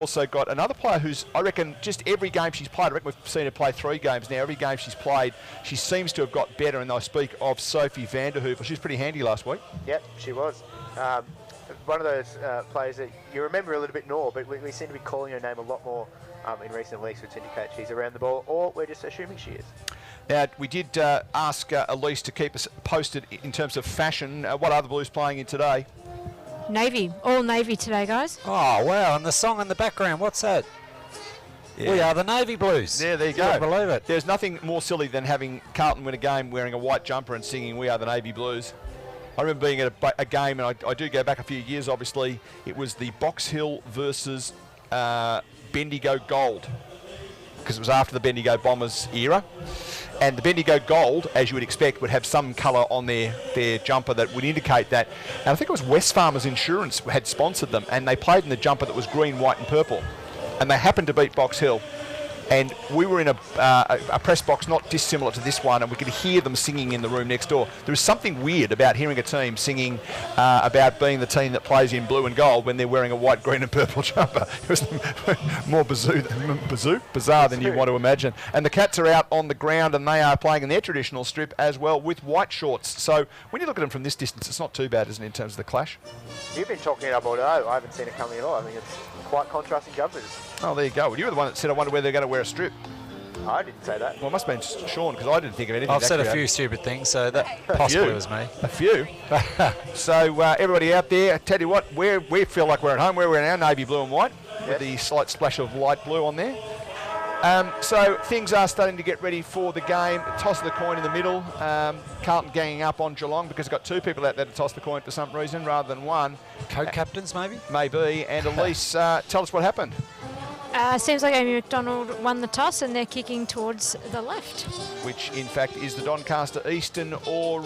Also got another player who's, I reckon, just every game she's played, I reckon we've seen her play 3 games now, every game she's played, she seems to have got better, and I speak of Sophie Vanderhoof. She was pretty handy last week. Yep, she was. One of those players that you remember a little bit more, but we seem to be calling her name a lot more in recent weeks, which indicates she's around the ball, or we're just assuming she is. Now, we did ask Elise to keep us posted in terms of fashion. What are the Blues playing in today? Navy, all navy today, guys. Oh, wow, and the song in the background, what's that? Yeah. We are the Navy Blues. Yeah, there you go. I believe it. There's nothing more silly than having Carlton win a game wearing a white jumper and singing "We Are the Navy Blues." I remember being at a game, and I do go back a few years, obviously. It was the Box Hill versus Bendigo Gold, because it was after the Bendigo Bombers era. And the Bendigo Gold, as you would expect, would have some colour on their jumper that would indicate that. And I think it was Wesfarmers Insurance had sponsored them, and they played in the jumper that was green, white and purple. And they happened to beat Box Hill. And we were in a press box not dissimilar to this one, and we could hear them singing in the room next door. There was something weird about hearing a team singing about being the team that plays in blue and gold when they're wearing a white, green and purple jumper. It was more bizarre than you want to imagine. And the Cats are out on the ground, and they are playing in their traditional strip as well with white shorts. So when you look at them from this distance, it's not too bad, isn't it, in terms of the clash? You've been talking it up all day. I haven't seen it coming at all. I think it's quite contrasting jumpers. Oh, there you go. Well, you were the one that said, I wonder whether they're going to wear a strip. I didn't say that. Well, it must have been Sean, because I didn't think of anything. I've said a few stupid things, so that possibly was me. A few. So everybody out there, I tell you what, we feel like we're at home. We're wearing our navy blue and white with the slight splash of light blue on there. So things are starting to get ready for the game. Toss of the coin in the middle. Carlton ganging up on Geelong because they've got 2 people out there to toss the coin for some reason rather than one. Co-captains, maybe? Maybe. And Elise, tell us what happened. Seems like Amy McDonald won the toss and they're kicking towards the left. Which, in fact, is the Doncaster Eastern or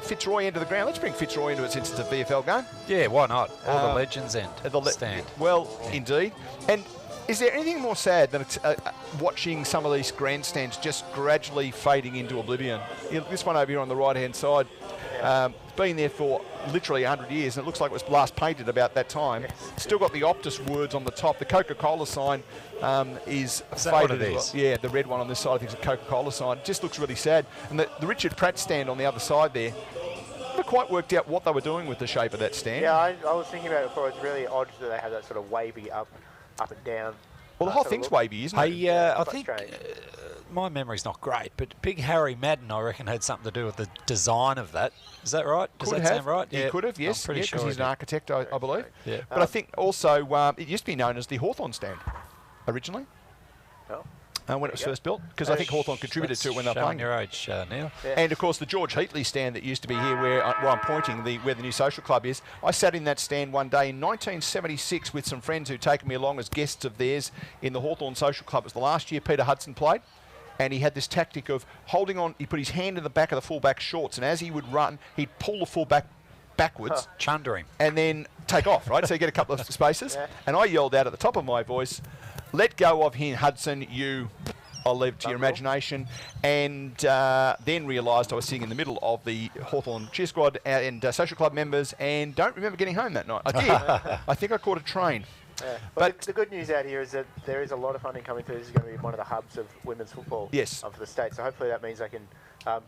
Fitzroy end of the ground. Let's bring Fitzroy into it since it's a VFL game. Yeah, why not? Or the Legends end stand. Well, indeed. And is there anything more sad than watching some of these grandstands just gradually fading into oblivion? This one over here on the right-hand side, it's been there for literally 100 years, and it looks like it was last painted about that time. Yes. Still got the Optus words on the top. The Coca-Cola sign is faded as well. Yeah, the red one on this side, I think, is a Coca-Cola sign. It just looks really sad. And the Richard Pratt stand on the other side there, never quite worked out what they were doing with the shape of that stand. Yeah, I was thinking about it before. It's really odd that they have that sort of wavy up and down. Well, the whole thing's wavy, isn't it? I think my memory's not great, but Big Harry Madden, I reckon, had something to do with the design of that. Is that right? Does that sound right? He could have, yes. I'm pretty sure because he's an architect, I believe. Yeah. But I think also it used to be known as the Hawthorn stand originally. Oh. When it was first built, because I think Hawthorn contributed to it when they were playing. Your age now. Yeah. And of course the George Heatley stand that used to be here where I'm pointing, where the new social club is. I sat in that stand one day in 1976 with some friends who'd taken me along as guests of theirs in the Hawthorn Social Club. It was the last year Peter Hudson played, and he had this tactic of holding on. He put his hand in the back of the fullback shorts, and as he would run, he'd pull the fullback backwards, chunder him, and then take off. Right, so you get a couple of spaces. And I yelled out at the top of my voice, "Let go of him, Hudson, you." I'll leave it to your imagination. And then realised I was sitting in the middle of the Hawthorn cheer squad and social club members, and don't remember getting home that night. I did. I think I caught a train. Yeah. But the good news out here is that there is a lot of funding coming through. This is going to be one of the hubs of women's football for the state. So hopefully that means I can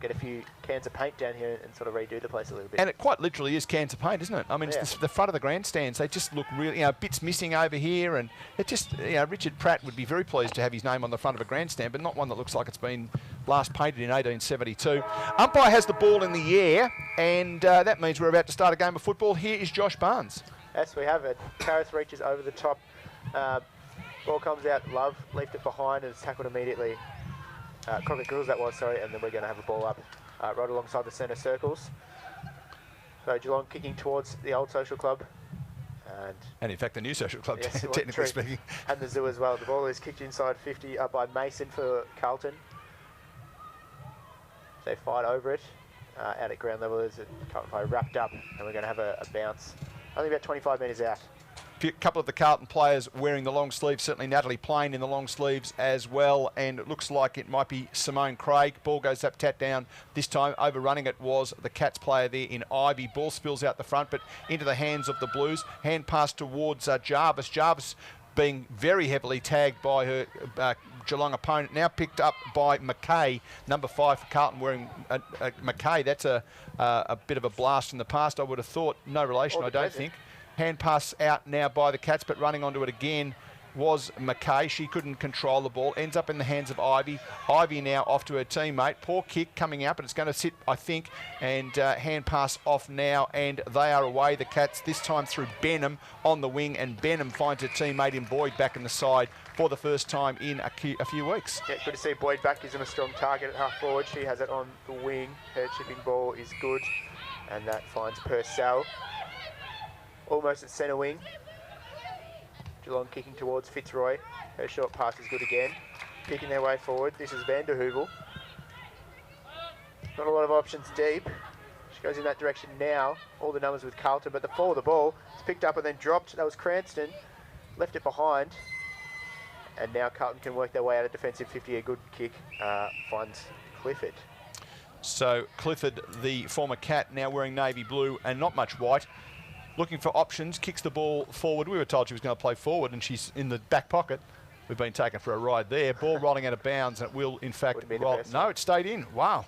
get a few cans of paint down here and sort of redo the place a little bit. And it quite literally is cans of paint, isn't it? I mean, it's the front of the grandstands. They just look really, bits missing over here. And it just, Richard Pratt would be very pleased to have his name on the front of a grandstand, but not one that looks like it's been last painted in 1872. Umpire has the ball in the air, and that means we're about to start a game of football. Here is Josh Barnes. Yes, we have it. Karras reaches over the top. Ball comes out. Love leaped it behind and is tackled immediately. Crockett Grills that was, sorry, and then we're going to have a ball up right alongside the centre circles. So Geelong kicking towards the old social club. And in fact, the new social club, yes, technically speaking. And the zoo as well. The ball is kicked inside 50 up by Mason for Carlton. They fight over it. Out at ground level, is Carlton play wrapped up, and we're going to have a bounce. Only about 25 metres out. A couple of the Carlton players wearing the long sleeves, certainly Natalie Plain in the long sleeves as well, and it looks like it might be Simone Craig. Ball goes up, tat down. This time overrunning it was the Cats player there in Ivy. Ball spills out the front, but into the hands of the Blues. Hand pass towards Jarvis. Jarvis being very heavily tagged by her Geelong opponent. Now picked up by McKay, number 5 for Carlton, wearing McKay. That's a bit of a blast from the past, I would have thought. No relation, I don't think. Hand pass out now by the Cats, but running onto it again was McKay. She couldn't control the ball. Ends up in the hands of Ivy. Ivy now off to her teammate. Poor kick coming out, but it's going to sit, I think, and hand pass off now, and they are away, the Cats, this time through Benham on the wing, and Benham finds her teammate in Boyd back in the side for the first time in a few weeks. Yeah, good to see Boyd back. Gives him a strong target at half forward. She has it on the wing. Her chipping ball is good, and that finds Purcell. Almost at centre wing. Geelong kicking towards Fitzroy. Her short pass is good again. Kicking their way forward. This is Van der Heuvel. Not a lot of options deep. She goes in that direction now. All the numbers with Carlton, but the fall of the ball is picked up and then dropped. That was Cranston. Left it behind. And now Carlton can work their way out of defensive 50. A good kick finds Clifford. So Clifford, the former Cat, now wearing navy blue and not much white. Looking for options, kicks the ball forward. We were told she was going to play forward, and she's in the back pocket. We've been taken for a ride there. Ball rolling out of bounds, and it will, in fact, roll. No, it stayed in. Wow.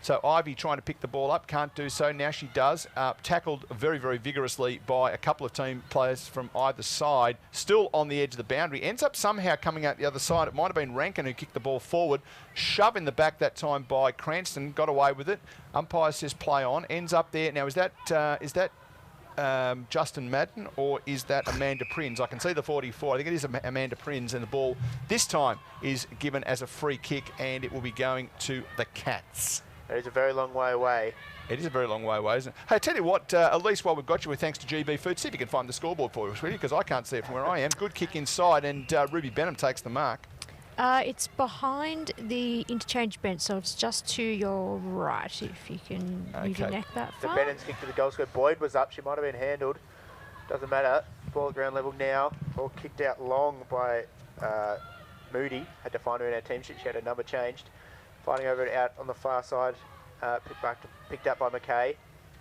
So Ivy trying to pick the ball up, can't do so. Now she does. Tackled very, very vigorously by a couple of team players from either side. Still on the edge of the boundary. Ends up somehow coming out the other side. It might have been Rankin who kicked the ball forward. Shove in the back that time by Cranston. Got away with it. Umpire says play on. Ends up there. Now, is that Justin Madden, or is that Amanda Prins? I can see the 44. I think it is Amanda Prins, and the ball this time is given as a free kick, and it will be going to the Cats. It is a very long way away. It is a very long way away, isn't it? Hey, tell you what, at least while we've got you, with thanks to GB Food, see if you can find the scoreboard for us, really, because I can't see it from where I am. Good kick inside, and Ruby Benham takes the mark. It's behind the interchange bench, so it's just to your right, if you can move your neck that The far. Bennon's kick to the goal square. Boyd was up. She might have been handled. Doesn't matter. Ball at ground level now. Ball kicked out long by Moody. Had to find her in our team sheet. She had her number changed. Fighting over it out on the far side. Picked up by McKay.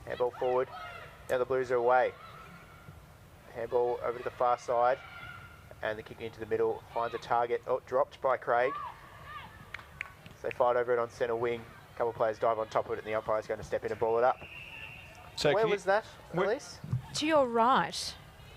Handball forward. Now the Blues are away. Handball over to the far side. And the kick into the middle finds a target. Oh, dropped by Craig. So they fight over it on centre wing. A couple of players dive on top of it, and the umpire's going to step in and ball it up. So Where was that, Elise? To your right.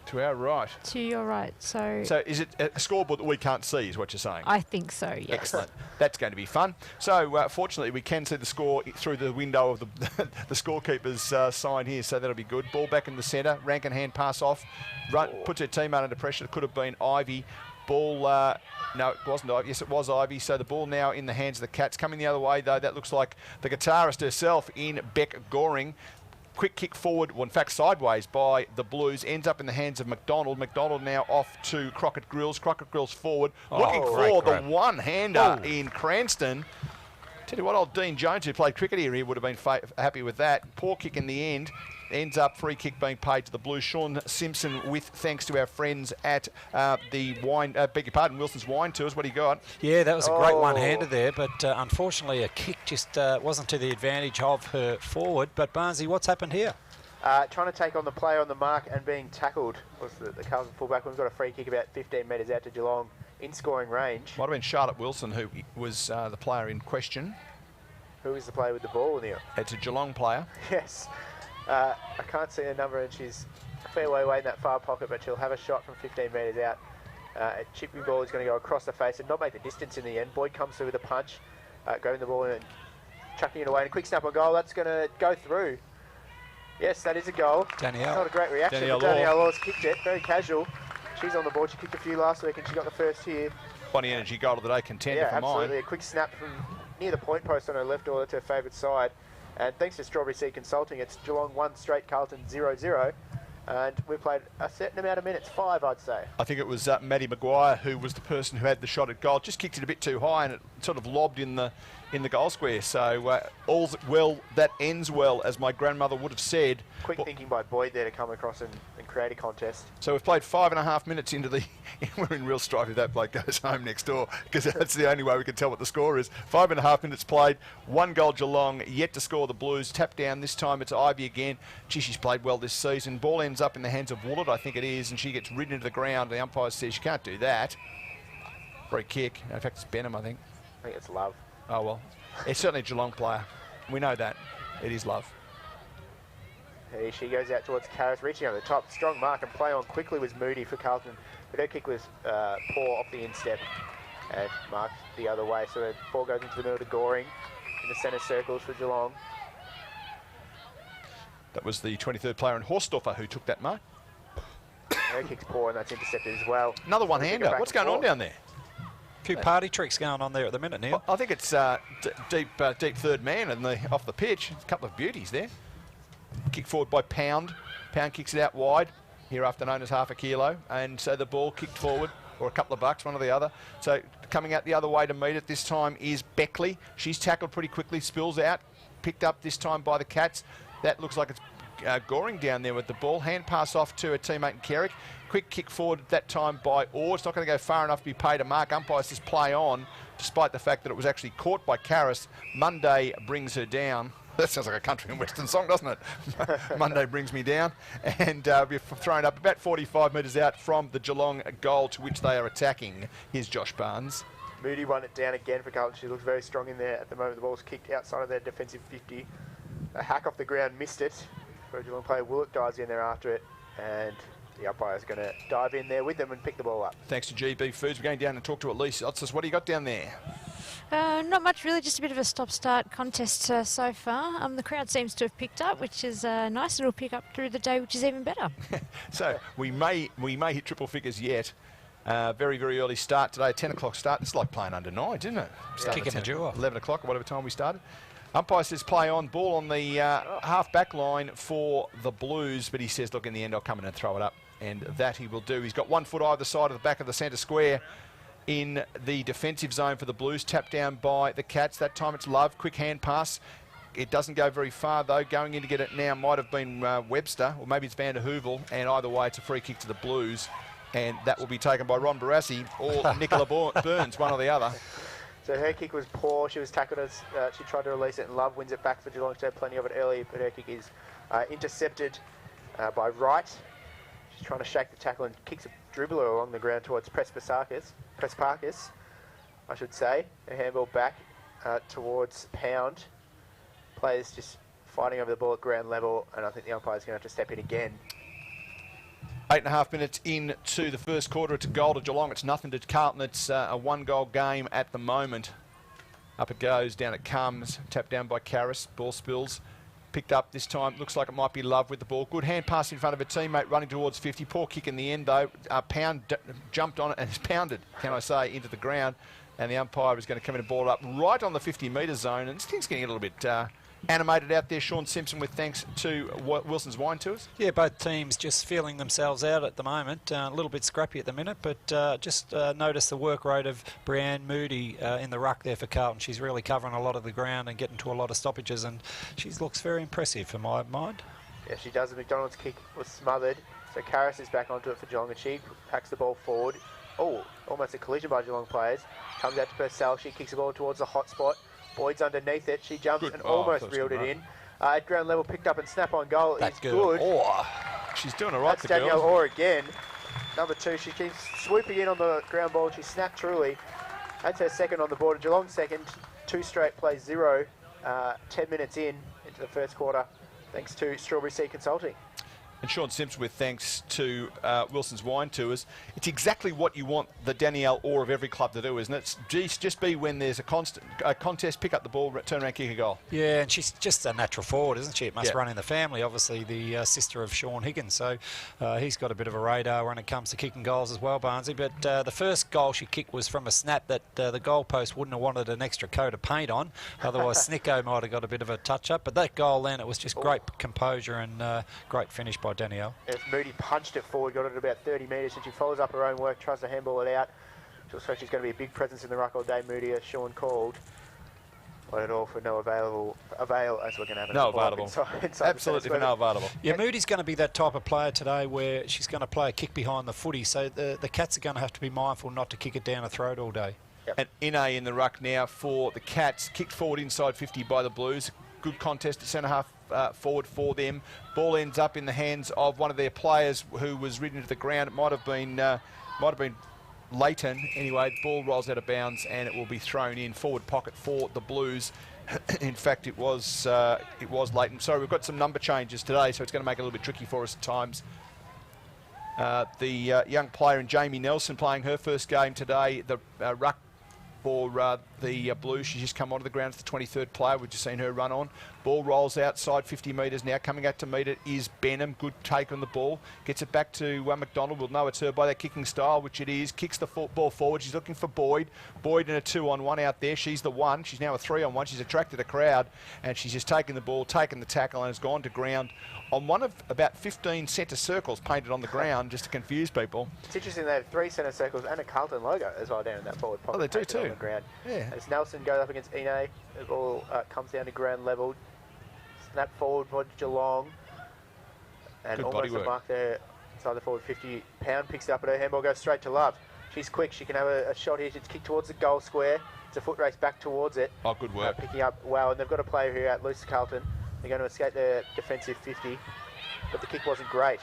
To our right. To your right. So is it a scoreboard that we can't see, is what you're saying? I think so, yes. Excellent. That's going to be fun. So, fortunately, we can see the score through the window of the scorekeeper's sign here, so that'll be good. Ball back in the centre. Rankin hand pass off. Puts her teammate under pressure. It could have been Ivy. Ball, no, it wasn't Ivy. Yes, it was Ivy. So the ball now in the hands of the Cats. Coming the other way, though, that looks like the guitarist herself in Beck Goring. Quick kick forward, well, in fact, sideways by the Blues. Ends up in the hands of McDonald. McDonald now off to Crockett Grills. Crockett Grills forward. Looking for the one-hander in Cranston. Tell you what, old Dean Jones, who played cricket here, would have been happy with that. Poor kick in the end. Ends up free kick being paid to the Blues. Sean Simpson with thanks to our friends at the Wilson's Wine Tours. What do you got? Yeah, that was a great one-hander there, but unfortunately a kick just wasn't to the advantage of her forward. But Barnesy, what's happened here? Trying to take on the player on the mark and being tackled was the Carlton fullback. We've got a free kick about 15 metres out to Geelong in scoring range. Might have been Charlotte Wilson who was the player in question. Who is the player with the ball, Neil? It's a Geelong player. Yes. I can't see her number, and she's a fair way away in that far pocket, but she'll have a shot from 15 metres out. A chipping ball is going to go across the face and not make the distance in the end. Boyd comes through with a punch, grabbing the ball and chucking it away. And a quick snap on goal. That's going to go through. Yes, that is a goal. Danielle. Not a great reaction, Danielle but Danielle Law's kicked it. Very casual. She's on the board. She kicked a few last week, and she got the first here. Funny energy goal of the day contender Yeah, for absolutely. mine. A quick snap from near the point post on her left order to her favourite side. And thanks to Strawberry Seed Consulting, it's Geelong 1 straight, Carlton 0-0. And we played a certain amount of minutes, 5, I'd say. I think it was Maddie Maguire who was the person who had the shot at goal. Just kicked it a bit too high, and it sort of lobbed in the in the goal square. So all's well that ends well, as my grandmother would have said. Quick thinking by Boyd there to come across and create a contest. So we've played 5.5 minutes into the... We're in real strife if that bloke goes home next door, because that's the only way we can tell what the score is. 5.5 minutes played, 1 goal Geelong, yet to score the Blues. Tap down, this time it's Ivy again. Gee, she's played well this season. Ball ends up in the hands of Woolard, I think it is, and she gets ridden into the ground. The umpire says she can't do that. Free kick. In fact, it's Benham, I think. I think it's Love. Oh, well. It's certainly a Geelong player. We know that. It is Love. Here she goes out towards Karras, reaching over the top. Strong mark and play on quickly was Moody for Carlton, but her kick was poor off the instep and marked the other way. So the ball goes into the middle to Goring in the centre circles for Geelong. That was the 23rd player in Horsdorfer who took that mark. Her kick's poor and that's intercepted as well. Another one-hander. What's going on down there? A few party tricks going on there at the minute, Neil. I think it's deep third man and off the pitch. A couple of beauties there. Kick forward by Pound. Pound kicks it out wide, hereafter known as half a kilo. And so the ball kicked forward, or a couple of bucks, one or the other. So coming out the other way to meet it this time is Beckley. She's tackled pretty quickly, spills out. Picked up this time by the Cats. That looks like it's Goring down there with the ball. Hand pass off to a teammate in Carrick. Quick kick forward at that time by Orr. It's not going to go far enough to be paid a mark. Umpire says play on, despite the fact that it was actually caught by Karras. Monday brings her down. That sounds like a country and western song, doesn't it? Monday brings me down. And we've thrown up about 45 metres out from the Geelong goal to which they are attacking. Here's Josh Barnes. Moody won it down again for Carlton. She looks very strong in there at the moment. The ball's kicked outside of their defensive 50. A hack off the ground, missed it. For a Geelong player, Willett dives in there after it. And the umpire's going to dive in there with them and pick the ball up. Thanks to GB Foods. We're going down and talk to Elise Otzis. What do you got down there? Not much really, just a bit of a stop-start contest so far. The crowd seems to have picked up, which is nice. It'll pick up through the day, which is even better. So we may hit triple figures yet. Very, very early start today, 10 o'clock start. It's like playing under night, isn't it? Kicking the jaw. 11 o'clock or whatever time we started. Umpire says play on, ball on the half-back line for the Blues, but he says, look, in the end, I'll come in and throw it up. And that he will do. He's got 1 foot either side of the back of the centre square in the defensive zone for the Blues. Tapped down by the Cats. That time it's Love. Quick hand pass. It doesn't go very far, though. Going in to get it now might have been Webster, or maybe it's Van der Heuvel. And either way, it's a free kick to the Blues. And that will be taken by Ron Barassi or Nicola Burns, one or the other. So her kick was poor. She was tackled as she tried to release it, and Love wins it back for Geelong. She had plenty of it early, but her kick is intercepted by Wright. She's trying to shake the tackle and kicks a dribbler along the ground towards Prespakis, I should say. A handball back towards Pound. Players just fighting over the ball at ground level, and I think the umpire's going to have to step in again. 8.5 minutes into the first quarter. It's a goal to Geelong. It's nothing to Carlton. It's a 1-goal game at the moment. Up it goes, down it comes. Tapped down by Karras. Ball spills. Picked up this time. Looks like it might be Love with the ball. Good hand pass in front of a teammate running towards 50. Poor kick in the end, though. Pound jumped on it and is pounded, can I say, into the ground. And the umpire is going to come in and ball it up right on the 50-metre zone. And this thing's getting a little bit animated out there. Sean Simpson with thanks to Wilson's Wine Tours. Yeah, both teams just feeling themselves out at the moment. A little bit scrappy at the minute, but just notice the work rate of Brianne Moody in the ruck there for Carlton. She's really covering a lot of the ground and getting to a lot of stoppages, and she looks very impressive for my mind. Yeah, she does. The McDonald's kick was smothered, so Karras is back onto it for Geelong, and she packs the ball forward. Oh, almost a collision by Geelong players. Comes out to Purcell. She kicks the ball towards the hot spot. Boyd's underneath it. She jumps and almost reeled it in. At ground level, picked up and snap on goal. That's good. Oh, she's doing all right. That's Danielle Orr again. Number 2. She keeps swooping in on the ground ball. She snapped truly. That's her second on the board. Geelong second. 2 straight plays 0. 10 minutes into the first quarter, thanks to Strawberry Sea Consulting. And Sean Simpson with thanks to Wilson's Wine Tours. It's exactly what you want the Danielle Orr of every club to do, isn't it? Just be when there's a contest, pick up the ball, turn around, kick a goal. Yeah, and she's just a natural forward, isn't she? It must run in the family, obviously the sister of Sean Higgins. So he's got a bit of a radar when it comes to kicking goals as well, Barnsley. But the first goal she kicked was from a snap that the goalpost wouldn't have wanted an extra coat of paint on. Otherwise, Snicko might have got a bit of a touch-up. But that goal then, it was just great composure and great finish by Danielle. As Moody punched it forward, got it at about 30 metres, and she follows up her own work, tries to handball it out. Looks like she's going to be a big presence in the ruck all day, Moody, as Sean called. But it all for no avail as we're going to have No available. Inside Absolutely for no available. Yeah, Moody's going to be that type of player today where she's going to play a kick behind the footy, so the Cats are going to have to be mindful not to kick it down a throat all day. Yep. And Ine in the ruck now for the Cats, kicked forward inside 50 by the Blues. Good contest at centre-half forward for them. Ball ends up in the hands of one of their players who was ridden to the ground. It might have been Leighton. Anyway, the ball rolls out of bounds and it will be thrown in forward pocket for the Blues. In fact, it was Leighton. Sorry, we've got some number changes today, so it's going to make it a little bit tricky for us at times. The young player in Jamie Nelson playing her first game today. The ruck for the Blues. She's just come onto the ground as the 23rd player. We've just seen her run on. Ball rolls outside 50 metres now. Coming out to meet it is Benham. Good take on the ball. Gets it back to McDonald. We'll know it's her by that kicking style, which it is. Kicks the ball forward. She's looking for Boyd. Boyd in a 2-on-1 out there. She's the one. She's now a 3-on-1. She's attracted a crowd, and she's just taken the ball, taken the tackle, and has gone to ground on one of about 15 centre circles painted on the ground just to confuse people. It's interesting they have 3 centre circles and a Carlton logo as well down in that forward pocket. Oh, they do too. On the ground. Yeah. As Nelson goes up against Ine, the ball comes down to ground level. Snap forward for Geelong. And Good almost body a mark there inside the forward 50. Pound picks it up, and her handball goes straight to Love. She's quick. She can have a shot here. She's kicked towards the goal square. It's a foot race back towards it. Oh, good work. Picking up well, and they've got a player here out loose, Carlton. They're going to escape their defensive 50, but the kick wasn't great.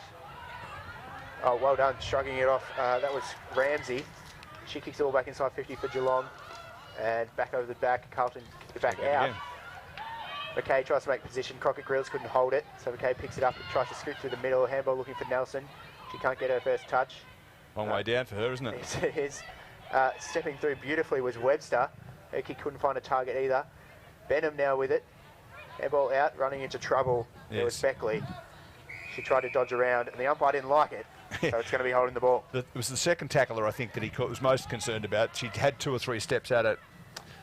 Oh, well done, shrugging it off. That was Ramsey. She kicks it all back inside 50 for Geelong, and back over the back. Carlton kicked it back out. Again. McKay tries to make position. Crockett Grills couldn't hold it, so McKay picks it up and tries to scoot through the middle. Handball looking for Nelson. She can't get her first touch. Long way down for her, isn't it? Yes, it is. Stepping through beautifully was Webster. Her kick couldn't find a target either. Benham now with it. Handball out, running into trouble. Yes. There was Beckley. She tried to dodge around, and the umpire didn't like it, so it's going to be holding the ball. It was the second tackler, I think, that he was most concerned about. She had 2 or 3 steps at it.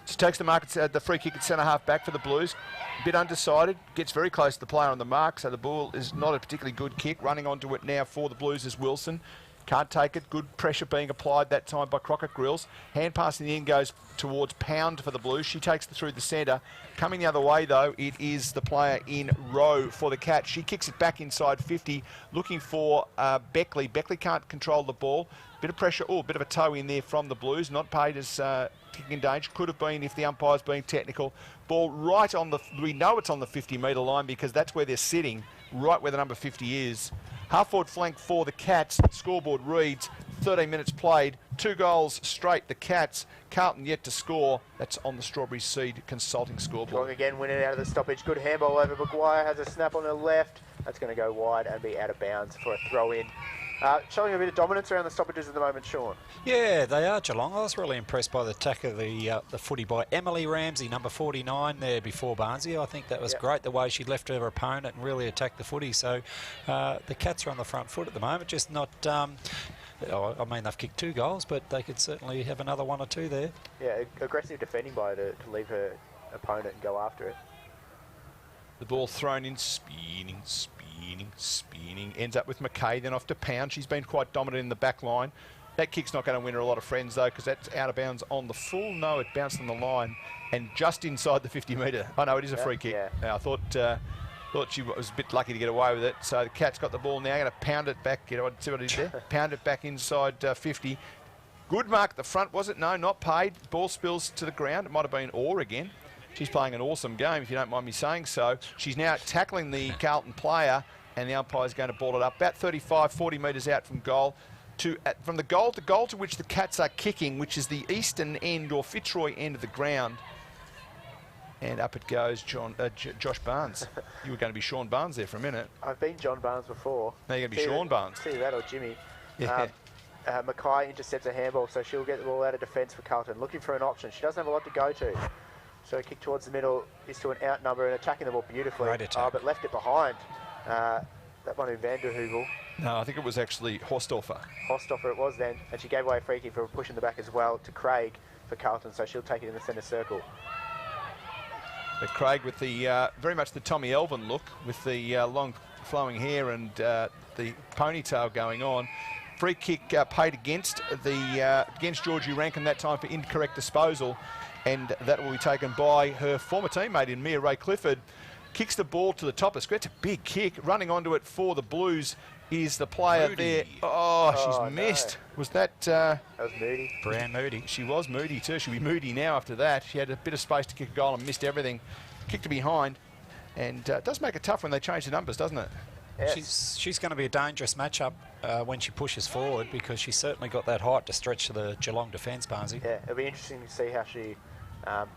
She takes the free kick at centre-half back for the Blues. A bit undecided, gets very close to the player on the mark, so the ball is not a particularly good kick. Running onto it now for the Blues is Wilson. Can't take it. Good pressure being applied that time by Crockett Grills. Hand pass in the end goes towards Pound for the Blues. She takes it through the centre. Coming the other way, though, it is the player in row for the Cats. She kicks it back inside 50, looking for Beckley. Beckley can't control the ball. Bit of pressure. Oh, a bit of a toe in there from the Blues. Not paid as kicking in danger. Could have been if the umpire's being technical. Ball right on the... We know it's on the 50-metre line because that's where they're sitting, right where the number 50 is. Half-forward flank for the Cats. Scoreboard reads 13 minutes played, 2 goals straight. The Cats. Carlton yet to score. That's on the Strawberry Seed Consulting scoreboard. Geelong again winning out of the stoppage. Good handball over Maguire. Has a snap on her left. That's going to go wide and be out of bounds for a throw-in. Showing a bit of dominance around the stoppages at the moment, Sean. Yeah, they are, Geelong. I was really impressed by the attack of the footy by Emily Ramsey, number 49 there before Barnsley. I think that was great, the way she left her opponent and really attacked the footy. So the Cats are on the front foot at the moment, just not... I mean, they've kicked 2 goals, but they could certainly have another 1 or 2 there. Yeah, aggressive defending by her to leave her opponent and go after it. The ball thrown in, spinning. Ends up with McKay, then off to Pound. She's been quite dominant in the back line. That kick's not going to win her a lot of friends, though, because that's out of bounds on the full. No, it bounced on the line and just inside the 50-metre. Oh, no, it is a free kick. Yeah. I thought she was a bit lucky to get away with it. So the Cat's got the ball now. Going to pound it back. You know, see what it is there? Pound it back inside 50. Good mark at the front, was it? No, not paid. Ball spills to the ground. It might have been Orr again. She's playing an awesome game, if you don't mind me saying so. She's now tackling the Carlton player, and the umpire's going to ball it up about 35, 40 metres out from goal. From the goal to which the Cats are kicking, which is the eastern end or Fitzroy end of the ground. And up it goes, Josh Barnes. You were going to be Sean Barnes there for a minute. I've been John Barnes before. Now you're going to be Sean Barnes. See that or Jimmy. Yeah. Mackay intercepts a handball, so she'll get the ball out of defence for Carlton. Looking for an option. She doesn't have a lot to go to. So a kick towards the middle is to an outnumber and attacking the ball beautifully. Great attack. But left it behind. That one in Vanderhoogel. No, I think it was actually Horstoffer. Horstoffer it was then. And she gave away a free kick for pushing the back as well to Craig for Carlton, so she'll take it in the centre circle. But Craig with the very much the Tommy Elvin look, with the long flowing hair and the ponytail going on. Free kick paid against Georgie Rankin that time for incorrect disposal. and that will be taken by her former teammate in Mia Ray Clifford. Kicks the ball to the top of the square. It's a big kick. Running onto it for the Blues is the player Moody. there. Oh, she's missed. No. Was that... That was Moody. Brian Moody. She was Moody too. She'll be Moody now after that. She had a bit of space to kick a goal and missed everything. Kicked it behind. And it does make it tough when they change the numbers, doesn't it? Yes. She's going to be a dangerous matchup when she pushes forward, because she's certainly got that height to stretch to the Geelong defence, Barnesy. Yeah, it'll be interesting to see how she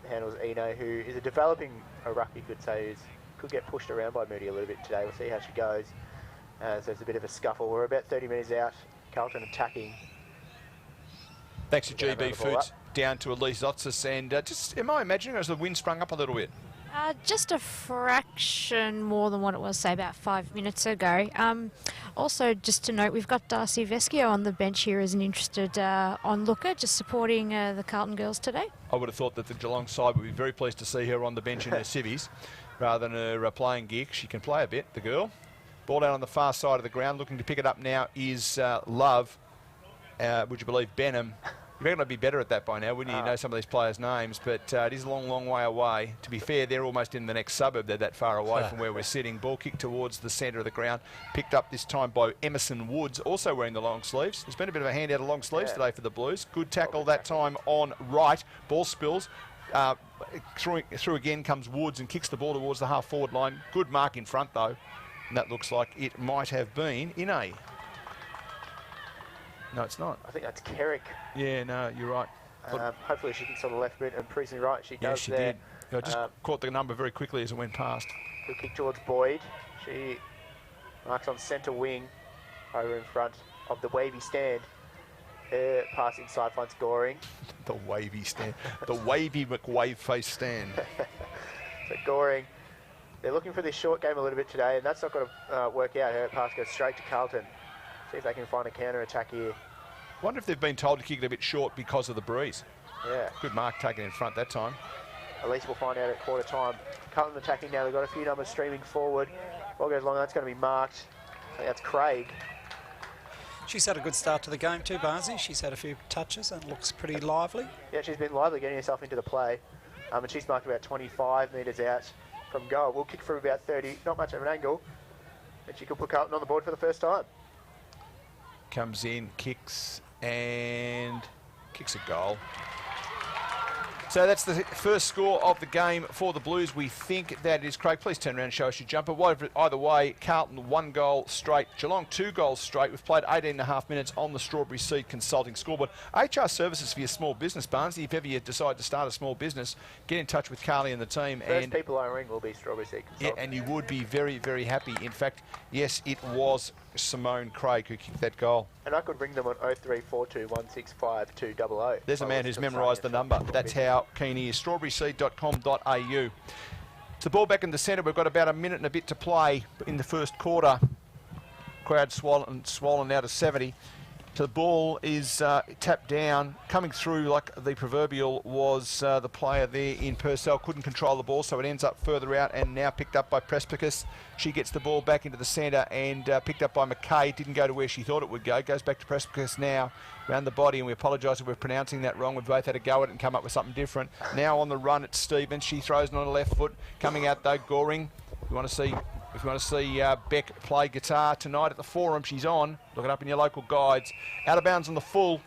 handles Eno, who is a developing rugby, could say, could get pushed around by Moody a little bit today. We'll see how she goes. So it's a bit of a scuffle. We're about 30 minutes out. Carlton attacking. Thanks to GB Foods, down to Elise Otzis. And just, am I imagining as the wind sprung up a little bit? Just a fraction more than what it was, say, about 5 minutes ago. Also, just to note, we've got Darcy Vescio on the bench here as an interested onlooker, just supporting the Carlton girls today. I would have thought that the Geelong side would be very pleased to see her on the bench in her civvies rather than her playing gig. She can play a bit, the girl. Ball out on the far side of the ground. Looking to pick it up now is Love. Would you believe Benham? You reckon I'd be better at that by now, wouldn't you? You know some of these players' names, but it is a long, long way away. To be fair, they're almost in the next suburb. They're that far away from where we're sitting. Ball kicked towards the centre of the ground. Picked up this time by Emerson Woods, also wearing the long sleeves. There's been a bit of a handout of long sleeves today for the Blues. Good tackle that time on right. Ball spills. Through again comes Woods and kicks the ball towards the half-forward line. Good mark in front, though. And that looks like it might have been Ine. No, it's not. I think that's Kerrick. Yeah, no, you're right. Hopefully she kicks on the left mid and Priestley right. She does. Yeah, she there. did. I just caught the number very quickly as it went past. Good kick towards Boyd. She marks on centre wing over in front of the wavy stand. Pass inside finds Goring. The wavy stand. The wavy McWave face stand. So Goring, they're looking for this short game a little bit today, and that's not going to work out. Her pass goes straight to Carlton. See if they can find a counter-attack here. Wonder if they've been told to kick it a bit short because of the breeze. Yeah. Good mark taken in front that time. At least we'll find out at quarter time. Carlton attacking now. They've got a few numbers streaming forward. Ball goes long. That's going to be marked. I think that's Craig. She's had a good start to the game too, Barnesy. She's had a few touches and looks pretty lively. Yeah, she's been lively getting herself into the play. And she's marked about 25 metres out from goal. We'll kick from about 30. Not much of an angle. And she could put Carlton on the board for the first time. Comes in, kicks, and kicks a goal. So that's the first score of the game for the Blues. We think that is Craig. Please turn around and show us your jumper. Either way, Carlton 1 goal straight, Geelong 2 goals straight. We've played 18.5 minutes on the Strawberry Seed Consulting scoreboard. HR services for your small business, Barnesy. If ever you decide to start a small business, get in touch with Carly and the team. First people I ring will be Strawberry Seed Consulting. Yeah, and you would be very, very happy. In fact, yes, it was Simone Craig who kicked that goal. And I could ring them on 0342165200. There's a man who's memorised the number. That's how keen he is. Strawberryseed.com.au. The ball back in the centre. We've got about a minute and a bit to play in the first quarter. Crowd swollen now to 70. So the ball is tapped down, coming through like the proverbial was the player there in Purcell. Couldn't control the ball, so it ends up further out and now picked up by Prespicus. She gets the ball back into the centre and picked up by McKay. Didn't go to where she thought it would go. Goes back to Prespicus now, around the body, and we apologise if we're pronouncing that wrong. We've both had a go at it and come up with something different. Now on the run, it's Stevens. She throws it on the left foot. Coming out though, Goring. If you want to see Beck play guitar tonight at the Forum, she's on. Look it up in your local guides. Out of bounds on the full.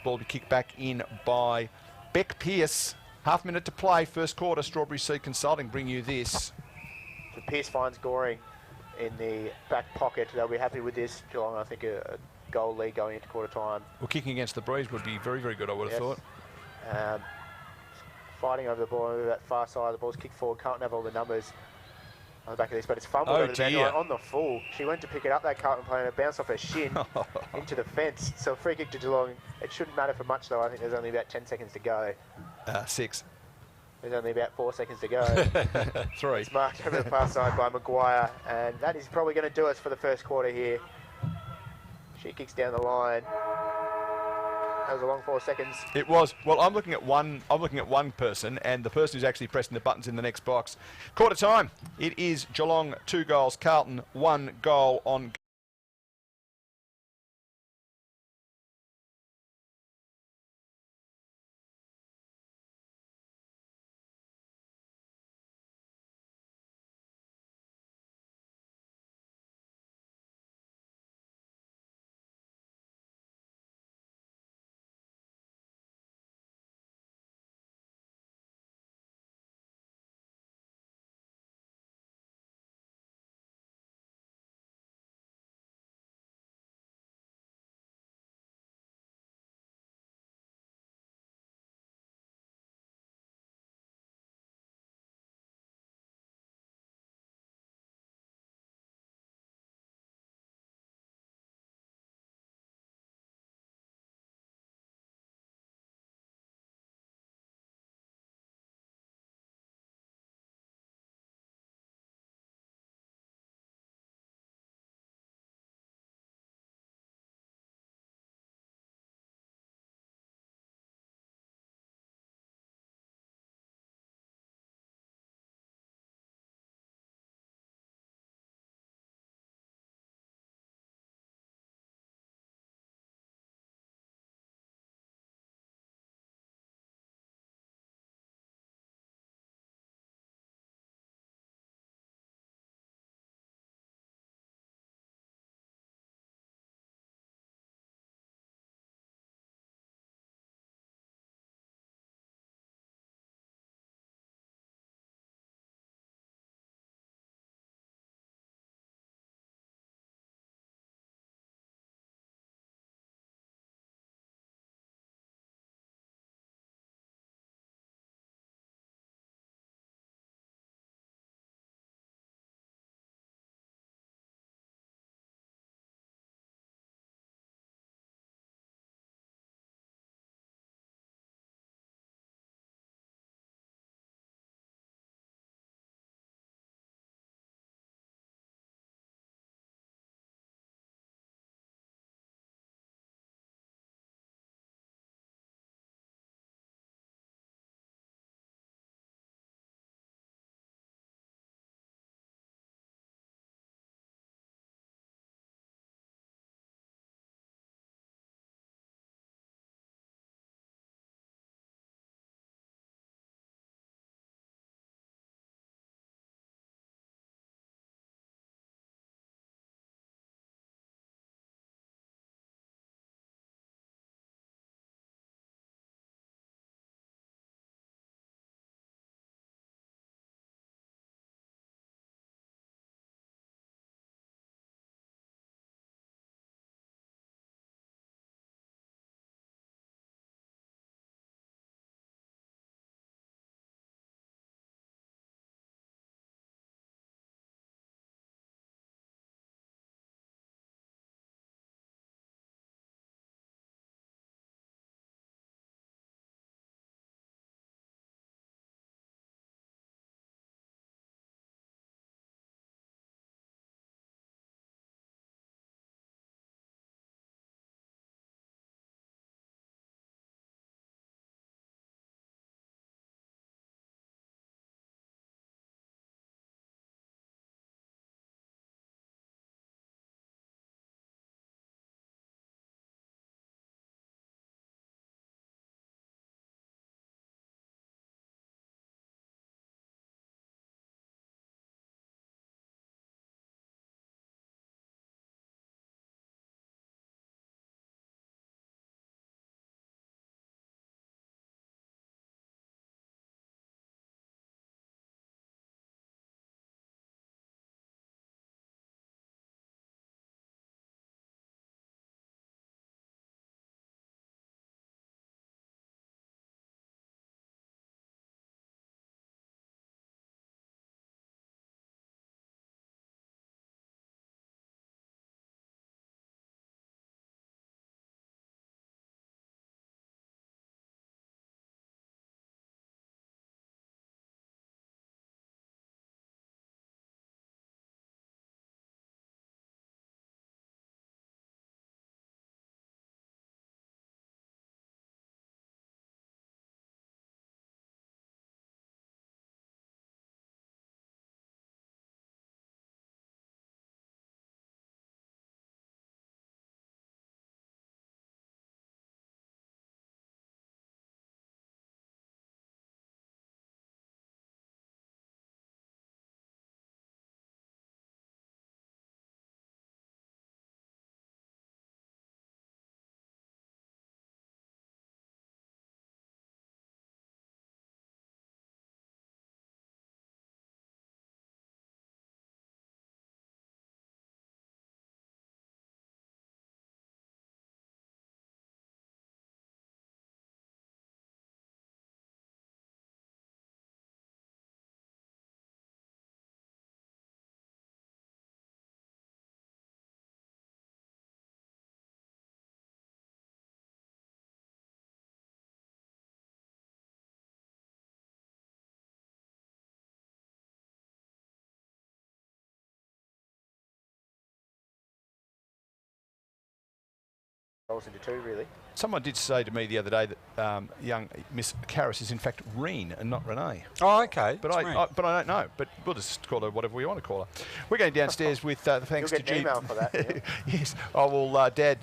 Ball to be kicked back in by Beck Pearce. Half minute to play, first quarter. Strawberry Seed Consulting bring you this. So Pearce finds Goring in the back pocket. They'll be happy with this. Geelong, I think, a goal lead going into quarter time. Well, kicking against the breeze would be very, very good, I would have thought. Fighting over the ball over that far side. The ball's kicked forward. Can't have all the numbers on the back of this, but it's fumbled over the boundary on the full. She went to pick it up, that Carlton player, and it bounced off her shin into the fence. So free kick to Geelong. It shouldn't matter for much, though. I think there's only about 10 seconds to go. 6. There's only about 4 seconds to go. 3. It's marked over the far side by Maguire, and that is probably going to do us for the first quarter here. She kicks down the line. That was a long 4 seconds. It was. Well, I'm looking at one person, and the person who's actually pressing the buttons in the next box. Quarter time. It is Geelong 2 goals, Carlton 1 goal on. goals into 2, really. Someone did say to me the other day that young Miss Karras is in fact Reen and not Renee. Oh, okay. But I don't know. But we'll just call her whatever we want to call her. We're going downstairs with thanks You'll to get an email for that. Yeah. Yes. Oh well, Dad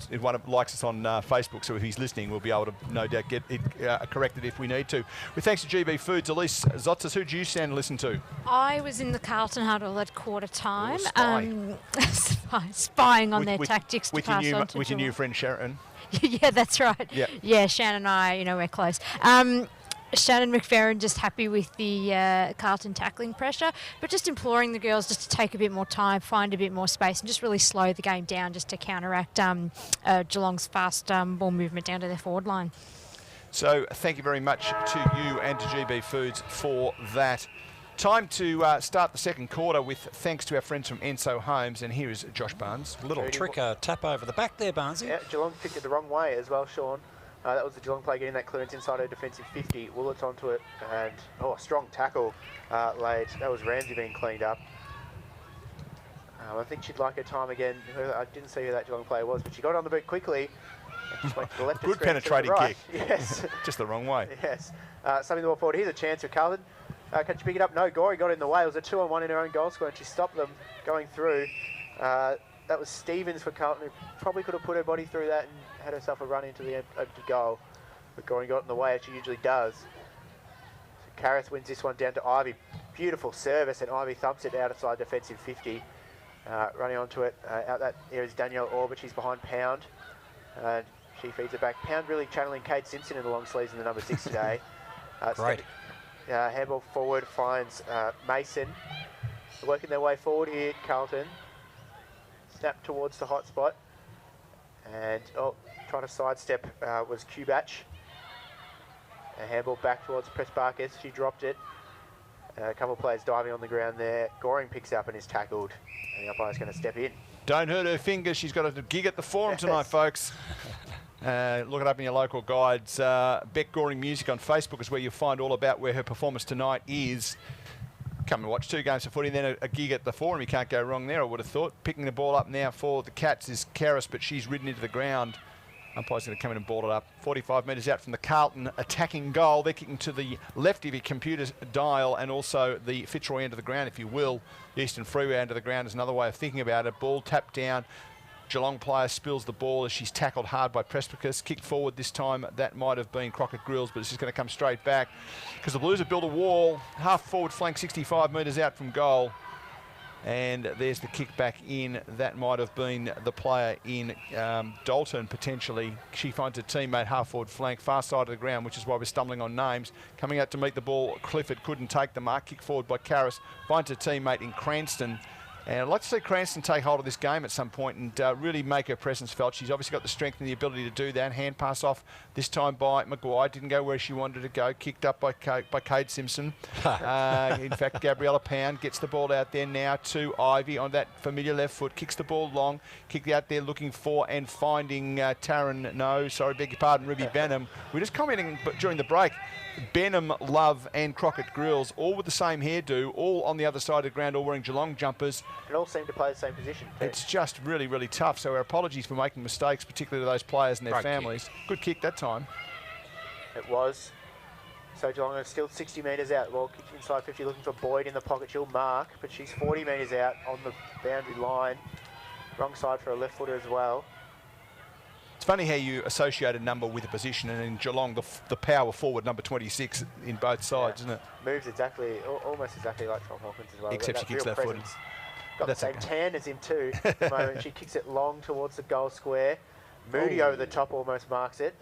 likes us on Facebook, so if he's listening, we'll be able to no doubt get it corrected if we need to. With thanks to GB Foods, Elise Zotzes, who do you stand and listen to? I was in the Carlton huddle at quarter time, Spy. spying on their tactics to pass on to with your new friend Sharon. Yeah, that's right. Yeah. Yeah, Shannon and I, we're close. Shannon McFerrin just happy with the Carlton tackling pressure, but just imploring the girls just to take a bit more time, find a bit more space, and just really slow the game down just to counteract Geelong's fast ball movement down to their forward line. So thank you very much to you and to GB Foods for that. Time to start the second quarter with thanks to our friends from Enso Homes, and here is Josh Barnes. Little trick, tap over the back there, Barnesy. Yeah, Geelong picked it the wrong way as well, Sean. That was the Geelong play getting that clearance inside her defensive 50. Willits onto it, and a strong tackle laid. That was Ramsey being cleaned up. I think she'd like her time again. I didn't see who that Geelong player was, but she got on the boot quickly. And just went to the left. Good penetrating kick. Yes. Just the wrong way. Yes. Something the ball forward. Here's a chance for Carlton. Can she pick it up? No, Gorey got in the way. It was a 2-on-1 in her own goal square, and she stopped them going through. That was Stevens for Carlton, who probably could have put her body through that and had herself a run into the empty goal. But Gorey got in the way, as she usually does. So Karras wins this one down to Ivy. Beautiful service, and Ivy thumps it outside defensive 50. Running onto it, out that area is Danielle Orr, but she's behind Pound. And she feeds it back. Pound really channeling Kate Simpson in the long sleeves in the number 6 today. Great. Handball forward finds Mason. Working their way forward here, Carlton. Snap towards the hot spot. And, trying to sidestep was Kubach. A handball back towards Press Barkis. She dropped it. A couple of players diving on the ground there. Goring picks up and is tackled. And the umpire's going to step in. Don't hurt her fingers. She's got a gig at the Forum tonight, folks. Look it up in your local guides. Beck Goring Music on Facebook is where you'll find all about where her performance tonight is. Come and watch 2 games of footy, then a gig at the Forum. You can't go wrong there, I would have thought. Picking the ball up now for the Cats is Karras, but she's ridden into the ground. Umpire's going to come in and ball it up. 45 metres out from the Carlton attacking goal. They're kicking to the left of your computer dial and also the Fitzroy end of the ground, if you will. The Eastern Freeway end of the ground is another way of thinking about it. Ball tapped down. Geelong player spills the ball as she's tackled hard by Prespicus. Kicked forward this time. That might have been Crockett Grills, but it's just going to come straight back because the Blues have built a wall. Half forward flank, 65 metres out from goal. And there's the kick back in. That might have been the player in Dalton, potentially. She finds a teammate half forward flank, far side of the ground, which is why we're stumbling on names. Coming out to meet the ball, Clifford couldn't take the mark. Kick forward by Karras. Finds a teammate in Cranston. And I'd like to see Cranston take hold of this game at some point and really make her presence felt. She's obviously got the strength and the ability to do that. Hand pass off this time by Maguire. Didn't go where she wanted to go. Kicked up by Kate Simpson. In fact, Gabriella Pound gets the ball out there now to Ivy on that familiar left foot. Kicks the ball long. Kicked out there looking for and finding beg your pardon, Ruby Benham. We're just commenting during the break. Benham, Love and Crockett Grills, all with the same hairdo, all on the other side of the ground, all wearing Geelong jumpers. And all seem to play the same position. It's just really, really tough. So our apologies for making mistakes, particularly to those players and their families. Good kick that time. It was. So Geelong is still 60 metres out. Well, kicked inside 50, looking for Boyd in the pocket. She'll mark, but she's 40 metres out on the boundary line. Wrong side for a left footer as well. It's funny how you associate a number with a position, and in Geelong, the power forward, number 26, in both sides, isn't it? Moves exactly, almost exactly like Tom Hawkins as well. Except she kicks left footed. Got the same tan as him too at the moment. She kicks it long towards the goal square. Moody over the top almost marks it.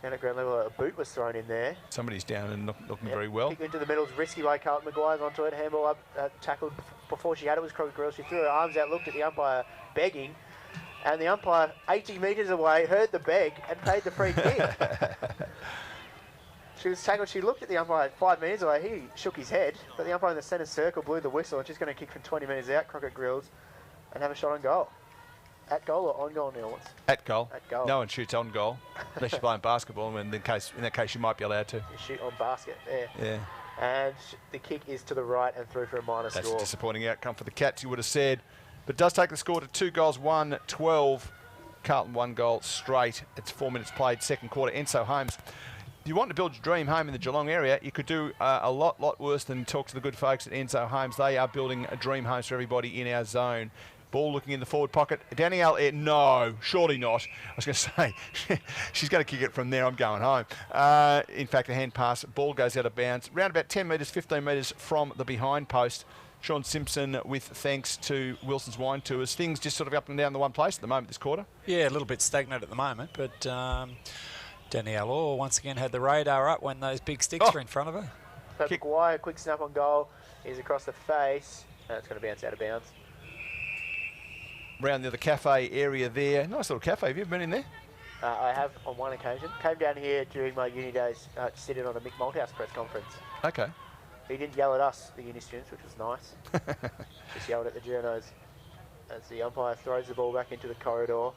Down at ground level, a boot was thrown in there. Somebody's down and looking very well. Kick into the middle is risky by Carlton. Maguire's onto it. Handball up, tackled before she had it was Crockett Grills. She threw her arms out, looked at the umpire begging. And the umpire, 80 metres away, heard the beg and paid the free kick. She was tackled. She looked at the umpire 5 metres away. He shook his head, but the umpire in the centre circle blew the whistle and she's going to kick from 20 metres out, Crockett Grills, and have a shot on goal. At goal or on goal, Neil? At goal. At goal. No one shoots on goal unless you're playing basketball, and in that case you might be allowed to. You shoot on basket there. Yeah. And the kick is to the right and through for a minor score. That's a disappointing outcome for the Cats, you would have said. But does take the score to 2 goals, 1-12 Carlton 1 goal straight. It's 4 minutes played, second quarter. Enzo Holmes. If you want to build your dream home in the Geelong area, you could do a lot worse than talk to the good folks at Enzo Holmes. They are building a dream homes for everybody in our zone. Ball looking in the forward pocket. Danielle, no, surely not. I was going to say, she's going to kick it from there. I'm going home. In fact, a hand pass. Ball goes out of bounds. Around about 10 metres, 15 metres from the behind post. Sean Simpson with thanks to Wilson's Wine Tours. Things just sort of up and down the one place at the moment this quarter. Yeah, a little bit stagnant at the moment, but Danielle Orr once again had the radar up when those big sticks were in front of her. So Maguire, quick snap on goal. He's across the face. It's going to bounce out of bounds. Around the cafe area there. Nice little cafe. Have you ever been in there? I have on one occasion. Came down here during my uni days to sit in on a Mick Malthouse press conference. Okay. He didn't yell at us, the uni students, which was nice. Just yelled at the journos as the umpire throws the ball back into the corridor.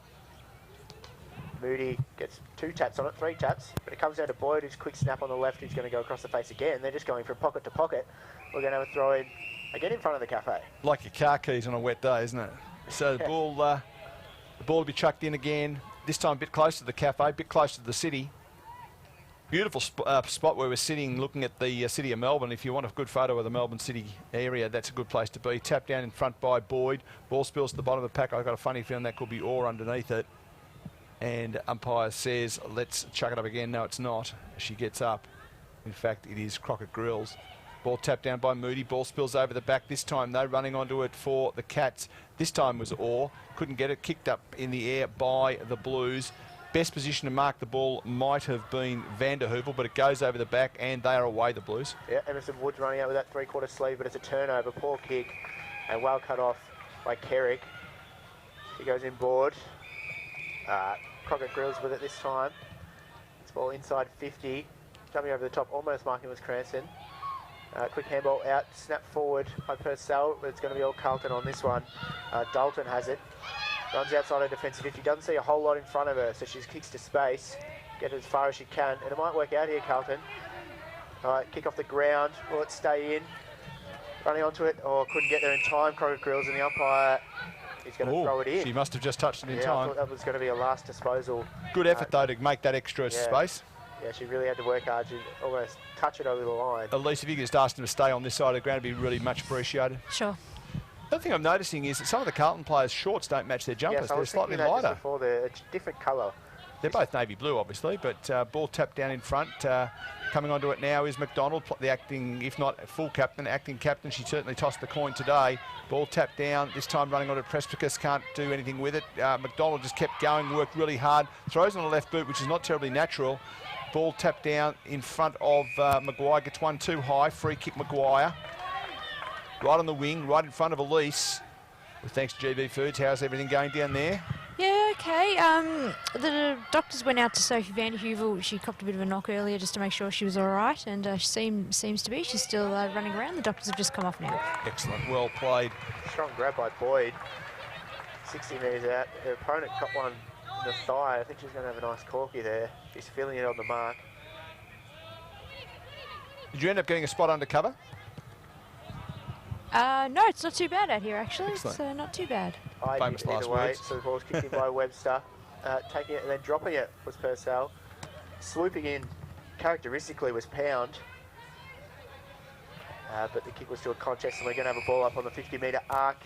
Moody gets 2 taps on it, 3 taps, but it comes down to Boyd, who's quick snap on the left, who's going to go across the face again. They're just going from pocket to pocket. We're going to have a throw in again in front of the cafe. Like your car keys on a wet day, isn't it? So the ball will be chucked in again. This time a bit closer to the cafe, a bit closer to the city. Beautiful spot where we're sitting, looking at the city of Melbourne. If you want a good photo of the Melbourne City area, that's a good place to be. Tap down in front by Boyd. Ball spills to the bottom of the pack. I've got a funny feeling that could be Orr underneath it. And umpire says, let's chuck it up again. No, it's not. She gets up. In fact, it is Crockett Grills. Ball tapped down by Moody. Ball spills over the back. This time, though, running onto it for the Cats. This time was Orr. Couldn't get it. Kicked up in the air by the Blues. Best position to mark the ball might have been Vanderhoovel, but it goes over the back, and they are away, the Blues. Yeah, Emerson Woods running out with that 3/4 sleeve, but it's a turnover. Poor kick, and well cut off by Kerrick. He goes in board. Crockett Grills with it this time. It's ball inside 50. Jumping over the top, almost marking was Cranston. Quick handball out, snap forward by Purcell, but it's going to be all Carlton on this one. Dalton has it. Runs outside her defensive 50, doesn't see a whole lot in front of her, so she kicks to space, get as far as she can, and it might work out here, Carlton. All right, kick off the ground, will it stay in? Running onto it, couldn't get there in time, Crockett Grills, and the umpire is going to throw it in. She must have just touched it in I time. thought that was going to be a last disposal. Good effort, though, to make that extra space. Yeah, she really had to work hard. She almost touch it over the line. At least if you could just ask them to stay on this side of the ground, it'd be really much appreciated. Sure. The other thing I'm noticing is that some of the Carlton players' shorts don't match their jumpers. Yes, They're slightly lighter. Before, they're a different colour. They're both navy blue, obviously, but ball tapped down in front. Coming onto it now is McDonald, the acting, if not full captain, acting captain. She certainly tossed the coin today. Ball tapped down, this time running onto Prespicus, can't do anything with it. McDonald just kept going, worked really hard. Throws on the left boot, which is not terribly natural. Ball tapped down in front of Maguire, gets one too high. Free kick Maguire. Right on the wing, right in front of Elise. Well, thanks to GB Foods. How's everything going down there? Yeah, okay. The doctors went out to Sophie Vanderhoovel. She copped a bit of a knock earlier just to make sure she was all right, and she seems to be. She's still running around. The doctors have just come off now. Excellent, well played. Strong grab by Boyd. 60 metres out. Her opponent got one in the thigh. I think she's going to have a nice corky there. She's feeling it on the mark. Did you end up getting a spot under cover? No, it's not too bad out here, actually. Excellent. It's not too bad. Famous last Either way, words. so the ball's kicked in by Webster. Taking it and then dropping it was Purcell. Swooping in characteristically was Pound. But the kick was still a contest, and we're going to have a ball up on the 50-metre arc.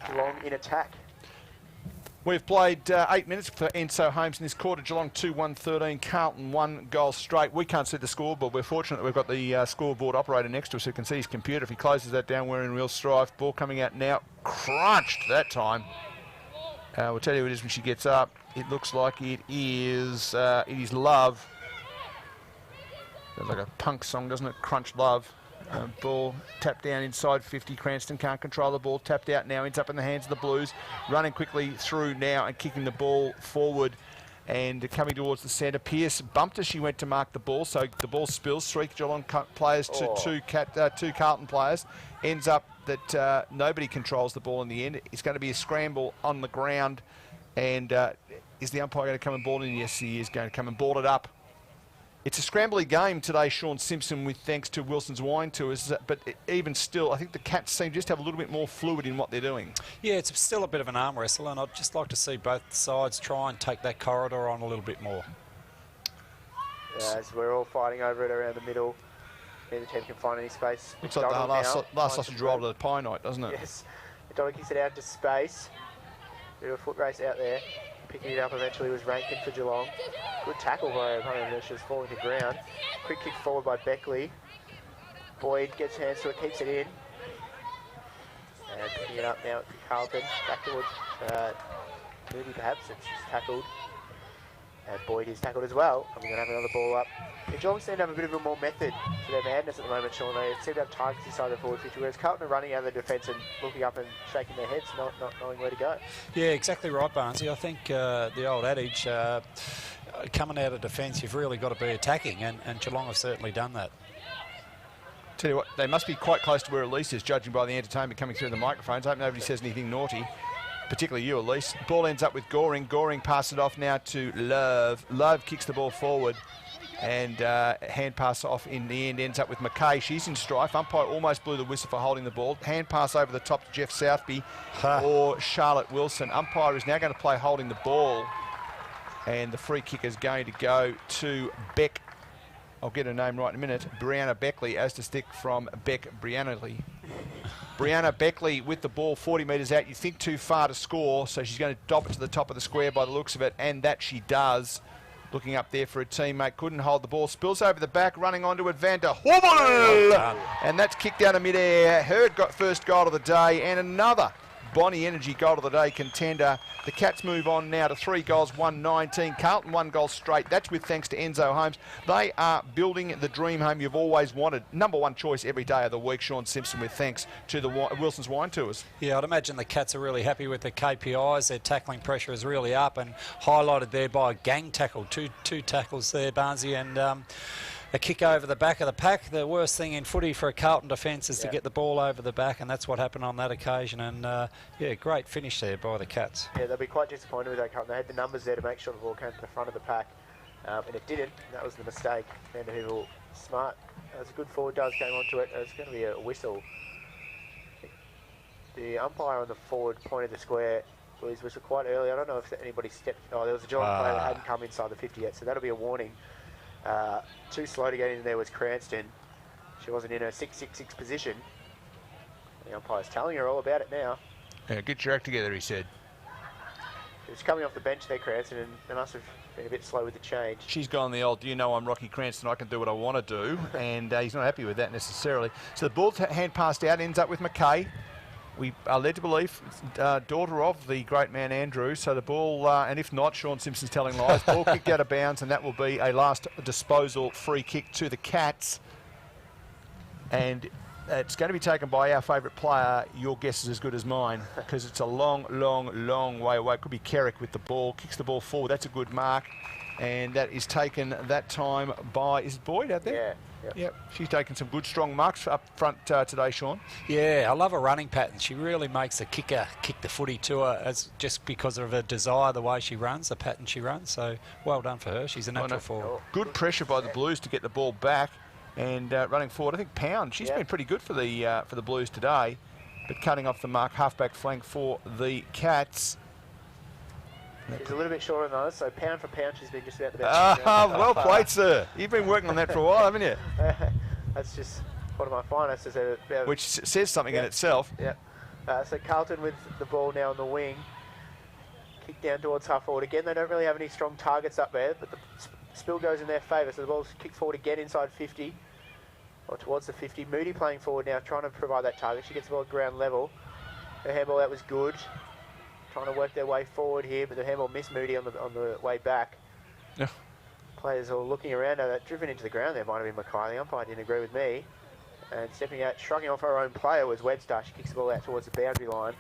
Geelong in attack. We've played 8 minutes for Enzo Holmes in this quarter. Geelong 2-1-13, Carlton 1 goal straight. We can't see the scoreboard. We're fortunate that we've got the scoreboard operator next to us who can see his computer. If he closes that down, we're in real strife. Ball coming out now. Crunched that time. We'll tell you who it is when she gets up. It looks like it is Love. Sounds like a punk song, doesn't it? Crunch Love. Ball tapped down inside 50. Cranston can't control the ball. Tapped out now. Ends up in the hands of the Blues. Running quickly through now and kicking the ball forward and coming towards the centre. Pearce bumped as she went to mark the ball, so the ball spills. 3 Geelong players to 2 Carlton players. Ends up that nobody controls the ball in the end. It's going to be a scramble on the ground. And is the umpire going to come and ball in? Yes, he is going to come and ball it up. It's a scrambly game today, Sean Simpson, with thanks to Wilson's wine tours. But even still, I think the Cats seem just to have a little bit more fluid in what they're doing. Yeah, it's still a bit of an arm wrestle, and I'd just like to see both sides try and take that corridor on a little bit more. As we're all fighting over it around the middle. Neither team can find any space. Looks like the last sausage roll of the pie night, doesn't it? Yes. McDonald kicks it out to space. Bit of a foot race out there. Picking it up eventually was Rankin for Geelong. Good tackle by O'Connor. She was falling to ground. Quick kick forward by Beckley. Boyd gets hands to it, keeps it in. And picking it up now to Carlton. Back towards Moody perhaps. It's just tackled. And Boyd is tackled as well. And we're going to have another ball up. The Geelong seem to have a bit of a more method to their madness at the moment, Sean. They seem to have targets inside the forward 50, whereas Carlton are running out of the defence and looking up and shaking their heads, not knowing where to go. Yeah, exactly right, Barnesy. I think the old adage, coming out of defence, you've really got to be attacking, and Geelong have certainly done that. Tell you what, they must be quite close to where Elise is, judging by the entertainment coming through the microphones. I hope nobody says anything naughty. Particularly you, Elise. Ball ends up with Goring. Goring passes it off now to Love. Love kicks the ball forward. And hand pass off in the end ends up with McKay. She's in strife. Umpire almost blew the whistle for holding the ball. Hand pass over the top to Jeff Southby or Charlotte Wilson. Umpire is now going to play holding the ball. And the free kick is going to go to Beck. I'll get her name right in a minute. Brianna Beckley, as to stick from Beck Briannally. Brianna Beckley with the ball 40 metres out. You think too far to score, so she's going to dop it to the top of the square by the looks of it, and that she does. Looking up there for a teammate, couldn't hold the ball, spills over the back, running onto it, Van der Hobbel! And that's kicked out of mid-air. Her first goal of the day, and another Bonnie Energy goal of the day contender. The Cats move on now to 3 goals, 1-19. Carlton 1 goal straight. That's with thanks to Enzo Holmes. They are building the dream home you've always wanted. #1 choice every day of the week. Sean Simpson with thanks to the Wilson's Wine Tours. Yeah, I'd imagine the Cats are really happy with their KPIs. Their tackling pressure is really up, and highlighted there by a gang tackle. Two tackles there, Barnesy, and a kick over the back of the pack. The worst thing in footy for a Carlton defence is to get the ball over the back, and that's what happened on that occasion. And yeah, great finish there by the Cats. Yeah, they'll be quite disappointed with that Carlton. They had the numbers there to make sure the ball came to the front of the pack, and it didn't. That was the mistake. And Hoovel, smart. As a good forward does, came onto it. It's going to be a whistle. The umpire on the forward pointed the square. Well, his whistle quite early. I don't know if anybody stepped. Oh, there was a Geelong player that hadn't come inside the 50 yet, so that'll be a warning. Too slow to get in there was Cranston. She wasn't in her 6-6-6 position. The umpire's telling her all about it now. Yeah, get your act together, he said. She was coming off the bench there, Cranston, and they must have been a bit slow with the change. She's gone the old, do you know I'm Rocky Cranston, I can do what I want to do, and he's not happy with that necessarily. So the ball hand passed out, ends up with McKay. We are led to believe daughter of the great man Andrew. So the ball, and if not, Sean Simpson's telling lies. Ball kicked out of bounds, and that will be a last disposal free kick to the Cats. And it's going to be taken by our favourite player. Your guess is as good as mine, because it's a long, long, long way away. It could be Kerrick with the ball. Kicks the ball forward. That's a good mark. And that is taken that time by, is it Boyd out there? Yeah. Yep, she's taken some good strong marks up front today, Sean. Yeah, I love her running pattern. She really makes the kicker kick the footy to her, as just because of her desire, the way she runs, the pattern she runs. So well done for her. She's a natural forward. Good pressure by the Blues to get the ball back, and running forward. I think Pound, she's been pretty good for the Blues today, but cutting off the mark, halfback flank for the Cats. She's a little bit shorter than us, so pound for pound, she's been just about the best. Well played, sir. You've been working on that for a while, haven't you? That's just one of my finest. Which says something in itself. Yeah. So Carlton with the ball now on the wing. Kick down towards half forward. Again, they don't really have any strong targets up there, but the spill goes in their favour, so the ball's kicked forward again inside 50, or towards the 50. Moody playing forward now, trying to provide that target. She gets the ball at ground level. Her handball out was good. Trying to work their way forward here, but the handball missed Moody on the way back. Yeah. Players all looking around her. Driven into the ground there might have been Mackay. The umpire didn't agree with me. And stepping out, shrugging off her own player was Webster. She kicks the ball out towards the boundary line.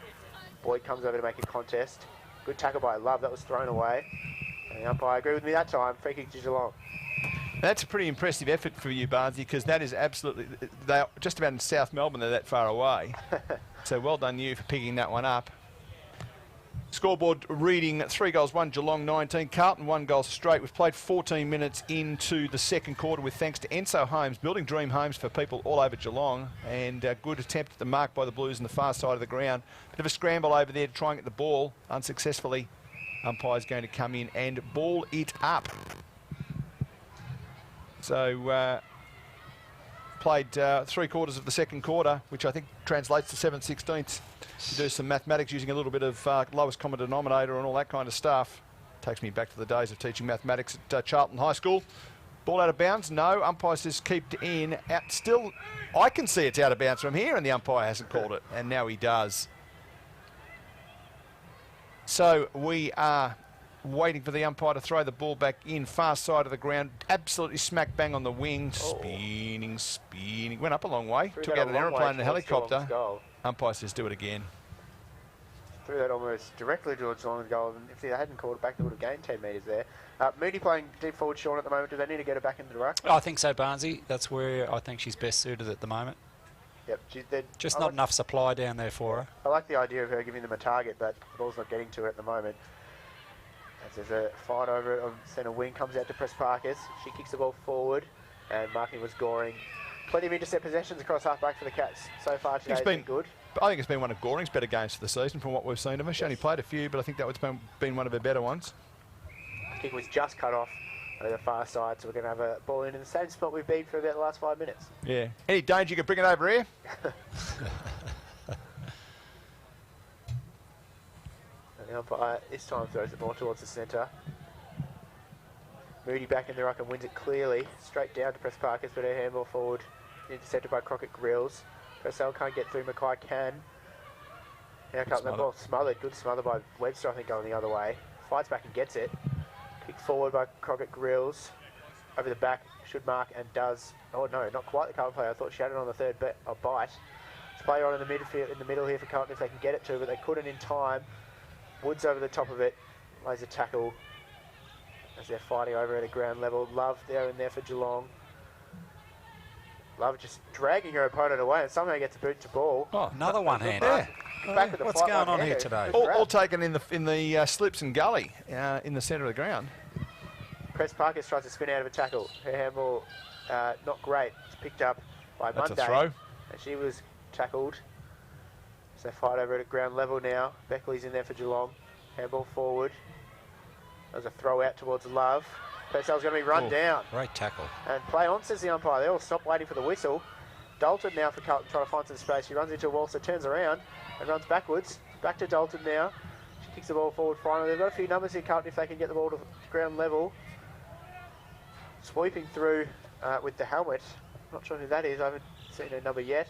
Boyd comes over to make a contest. Good tackle by Love. That was thrown away. And the umpire agreed with me that time. Free kick to Geelong. That's a pretty impressive effort for you, Barnesy, because that is absolutely... They're just about in South Melbourne. They're that far away. So well done you for picking that one up. Scoreboard reading 3 goals, 1 Geelong 19, Carlton 1 goal straight. We've played 14 minutes into the second quarter with thanks to Enso Homes, building dream homes for people all over Geelong, and a good attempt at the mark by the Blues on the far side of the ground. Bit of a scramble over there to try and get the ball unsuccessfully. Umpire's going to come in and ball it up. So played 3/4 of the second quarter, which I think translates to 7/16. Do some mathematics using a little bit of lowest common denominator and all that kind of stuff. Takes me back to the days of teaching mathematics at Charlton High School. Ball out of bounds. No, umpire says keep in. Out. Still, I can see it's out of bounds from here, and the umpire hasn't called it, and now he does. So we are waiting for the umpire to throw the ball back in, far side of the ground, absolutely smack bang on the wing, spinning, went up a long way, took out an aeroplane and a helicopter. Umpire says do it again. Threw that almost directly towards Geelong's goal, and if they hadn't called it back, they would have gained 10 metres there. Moody playing deep forward Sean at the moment. Do they need to get her back into the ruck? I think so, Barnesy. That's where I think she's best suited at the moment. Yep. Just not enough supply down there for her. I like the idea of her giving them a target, but the ball's not getting to her at the moment. As there's a fight over it on centre wing, comes out to Press Parkers. She kicks the ball forward, and marking was Goring. Plenty of intercept possessions across half-back for the Cats so far today. It's been good. I think it's been one of Goring's better games for the season from what we've seen of her. She only played a few, but I think that was been one of her better ones. The kick was just cut off over the far side, so we're going to have a ball in the same spot we've been for about the last 5 minutes. Yeah. Any danger you can bring it over here? And the umpire this time throws it more towards the centre. Moody back in the ruck and wins it clearly. Straight down to Press Parkers, but her handball forward. Intercepted by Crockett Grills. Purcell can't get through, Mackay can. Now comes the ball smothered. Good smother by Webster, I think, going the other way. Fights back and gets it. Kicked forward by Crockett Grills. Over the back, should mark and does. Oh no, not quite the Carlton player. I thought she had it on the third bite. It's player on in the midfield, in the middle here for Carlton if they can get it to, but they couldn't in time. Woods over the top of it. Lays a tackle as they're fighting over at a ground level. Love there and there for Geelong. Love just dragging her opponent away and somehow gets a boot to ball. Oh, another one-hander. Back with the What's going on here today? All taken in the slips and gully in the centre of the ground. Press Parkers tries to spin out of a tackle. Her handball not great. It's picked up by Monday. That's a throw. And she was tackled. So fight over at ground level now. Beckley's in there for Geelong. Handball forward. There's a throw out towards Love. Purcell's going to be run down. Great tackle. And play on, says the umpire. They all stop waiting for the whistle. Dalton now for Carlton trying to find some space. She runs into a wall, so turns around and runs backwards. Back to Dalton now. She kicks the ball forward finally. They've got a few numbers here, Carlton, if they can get the ball to ground level. Sweeping through with the helmet. Not sure who that is. I haven't seen her number yet.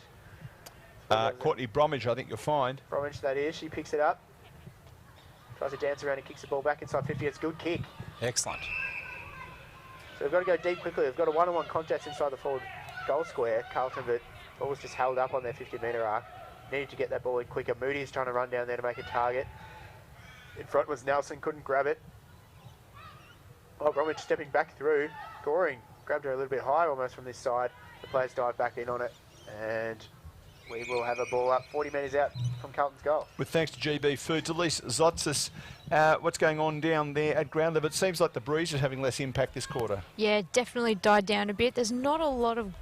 Courtney Bromwich, I think you'll find. Bromwich, that is. She picks it up. Tries to dance around and kicks the ball back inside 50. It's a good kick. Excellent. So they've got to go deep quickly. They've got a one-on-one contest inside the forward goal square. Carlton, but ball was just held up on their 50-metre arc. Needed to get that ball in quicker. Moody's trying to run down there to make a target. In front was Nelson, couldn't grab it. Oh, Bromwich stepping back through. Goring grabbed her a little bit higher almost from this side. The players dive back in on it. And we will have a ball up 40 metres out from Carlton's goal. With thanks to GB Foods. Elise Zotzis, what's going on down there at ground level? It seems like the breeze is having less impact this quarter. Yeah, definitely died down a bit. There's not a lot of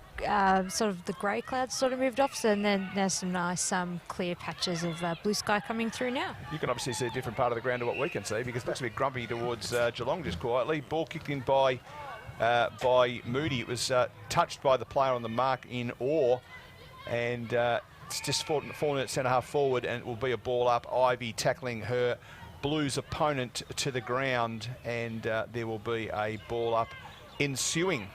sort of the grey clouds sort of moved off, and then there's some nice clear patches of blue sky coming through now. You can obviously see a different part of the ground to what we can see, because it looks a bit grumpy towards Geelong just quietly. Ball kicked in by Moody. It was touched by the player on the mark in Orr, and it's just fallen at centre half forward, and it will be a ball up. Ivy tackling her Blues opponent to the ground, and there will be a ball up ensuing.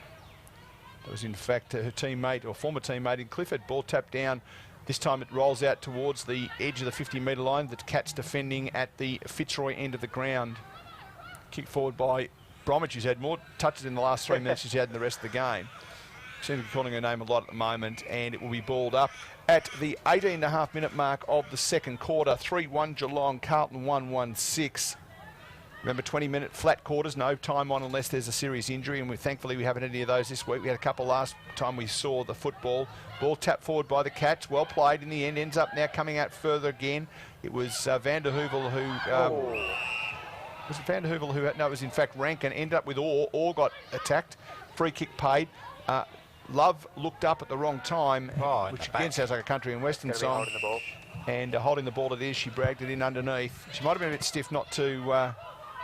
That was in fact her teammate or former teammate in Clifford. Ball tapped down. This time it rolls out towards the edge of the 50-metre line. The Cats defending at the Fitzroy end of the ground. Kick forward by Bromwich, who's had more touches in the last 3 minutes than she had in the rest of the game. Seems to be calling her name a lot at the moment, and it will be balled up at the 18.5-minute mark of the second quarter. 3-1 Geelong, Carlton 1-1-6. Remember, 20-minute flat quarters, no time on unless there's a serious injury, and thankfully we haven't had any of those this week. We had a couple last time we saw the football. Ball tapped forward by the Cats, well played in the end, ends up now coming out further again. It was Van der Heuvel who... was it Van der Heuvel who... No, it was in fact Rankin, ended up with Orr. Orr got attacked, free kick paid. Love looked up at the wrong time, which again sounds like a country and western song. Holding the ball. And holding the ball it is, she bragged it in underneath. She might have been a bit stiff not to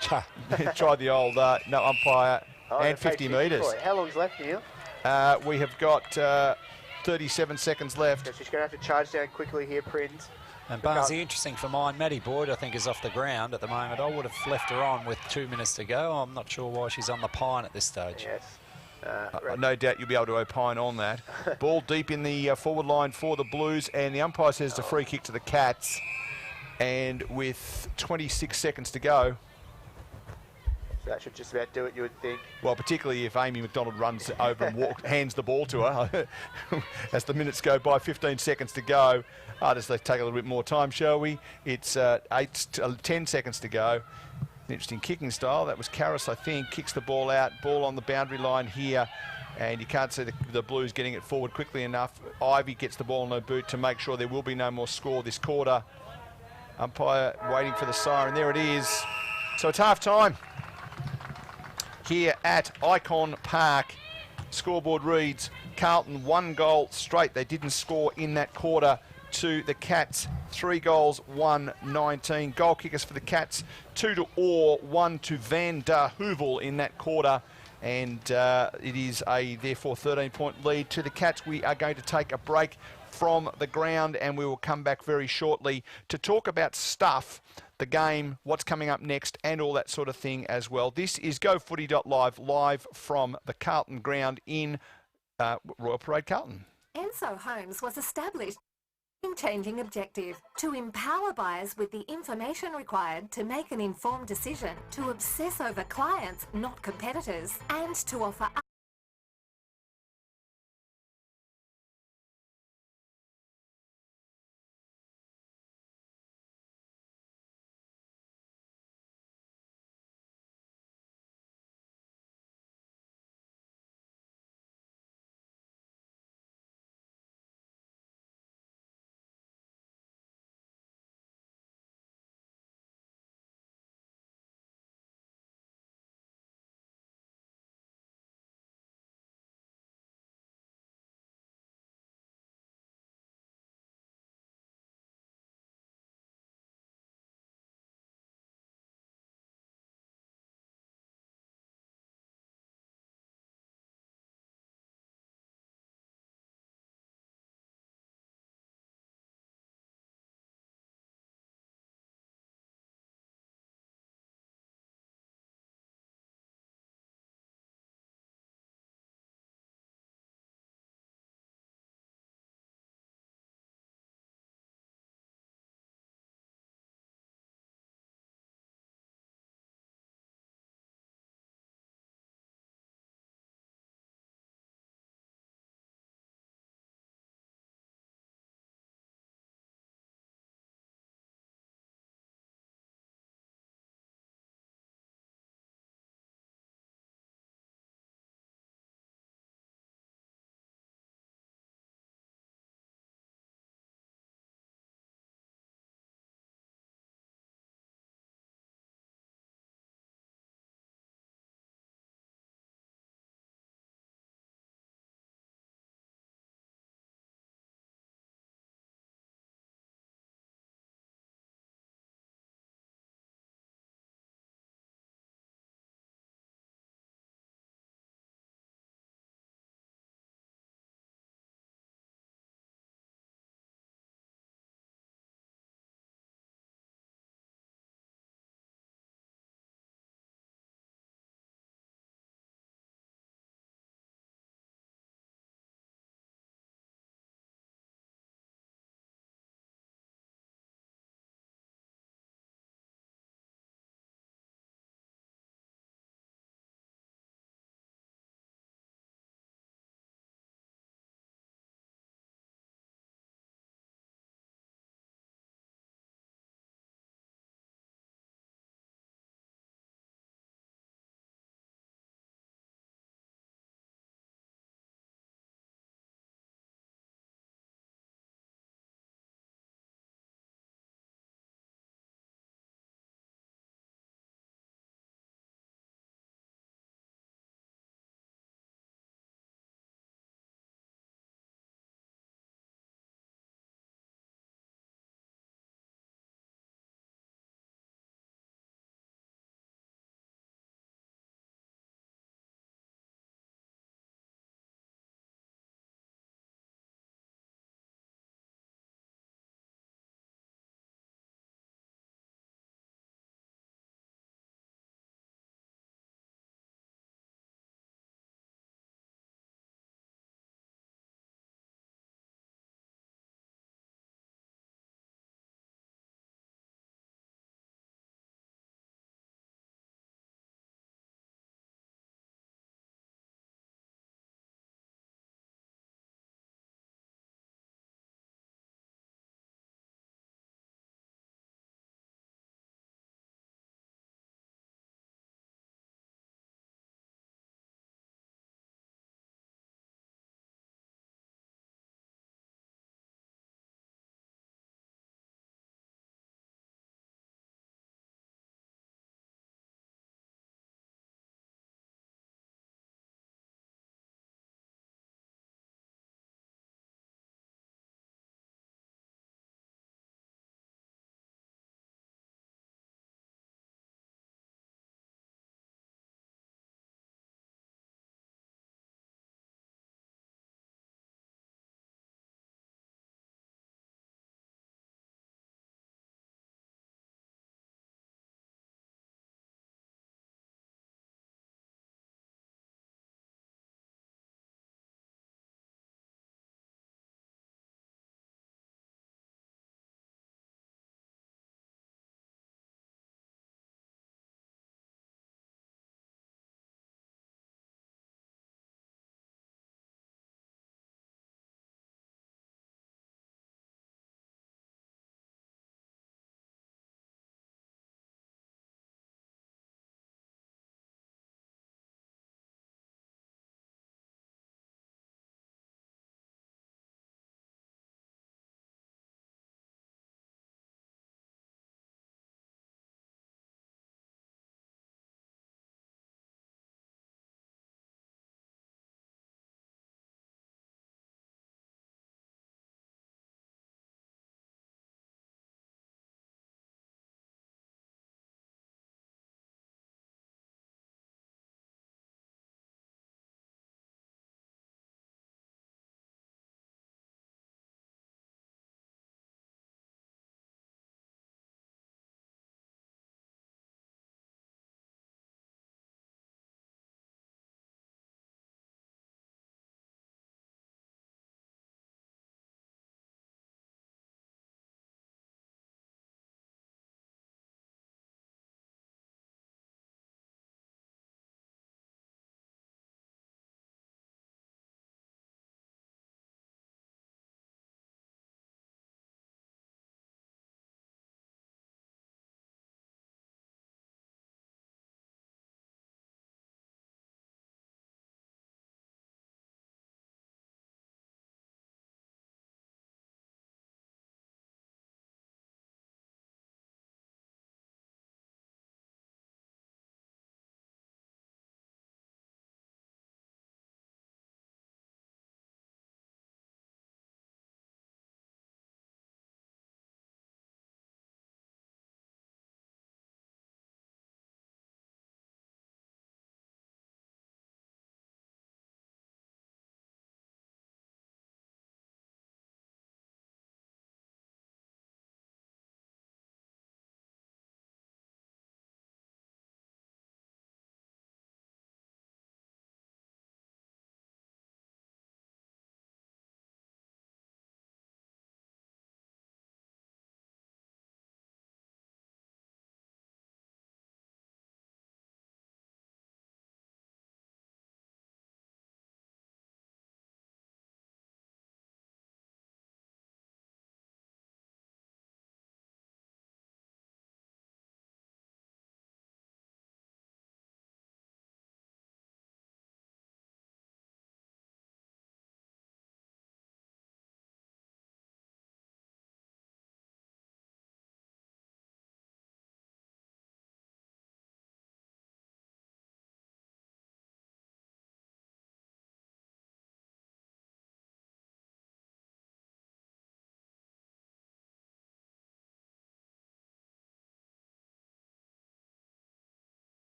try the old no umpire and 50 metres. How long's left here? We have got 37 seconds left. So she's going to have to charge down quickly here, Prince. And Barnsley, interesting for mine, Maddie Boyd, I think, is off the ground at the moment. I would have left her on with 2 minutes to go. I'm not sure why she's on the pine at this stage. Yes. No doubt you'll be able to opine on that. Ball deep in the forward line for the Blues, and the umpire says it's a free kick to the Cats. And with 26 seconds to go... That should just about do it, you would think. Well, particularly if Amy McDonald runs over and hands the ball to her. As the minutes go by, 15 seconds to go. Let's take a little bit more time, shall we? It's 10 seconds to go. Interesting kicking style. That was Karras, I think, kicks the ball out. Ball on the boundary line here. And you can't see the Blues getting it forward quickly enough. Ivy gets the ball in her boot to make sure there will be no more score this quarter. Umpire waiting for the siren. There it is. So it's half time here at Icon Park. Scoreboard reads Carlton 1 goal straight. They didn't score in that quarter to the Cats. 3 goals, 1-19. Goal kickers for the Cats, 2 to Orr, 1 to Van der Heuvel in that quarter. And it is a, therefore, 13-point lead to the Cats. We are going to take a break from the ground, and we will come back very shortly to talk about stuff, the game, what's coming up next, and all that sort of thing as well. This is GoFooty.live, live from the Carlton ground in Royal Parade, Carlton. Enso Homes was established changing objective to empower buyers with the information required to make an informed decision, to obsess over clients, not competitors, and to offer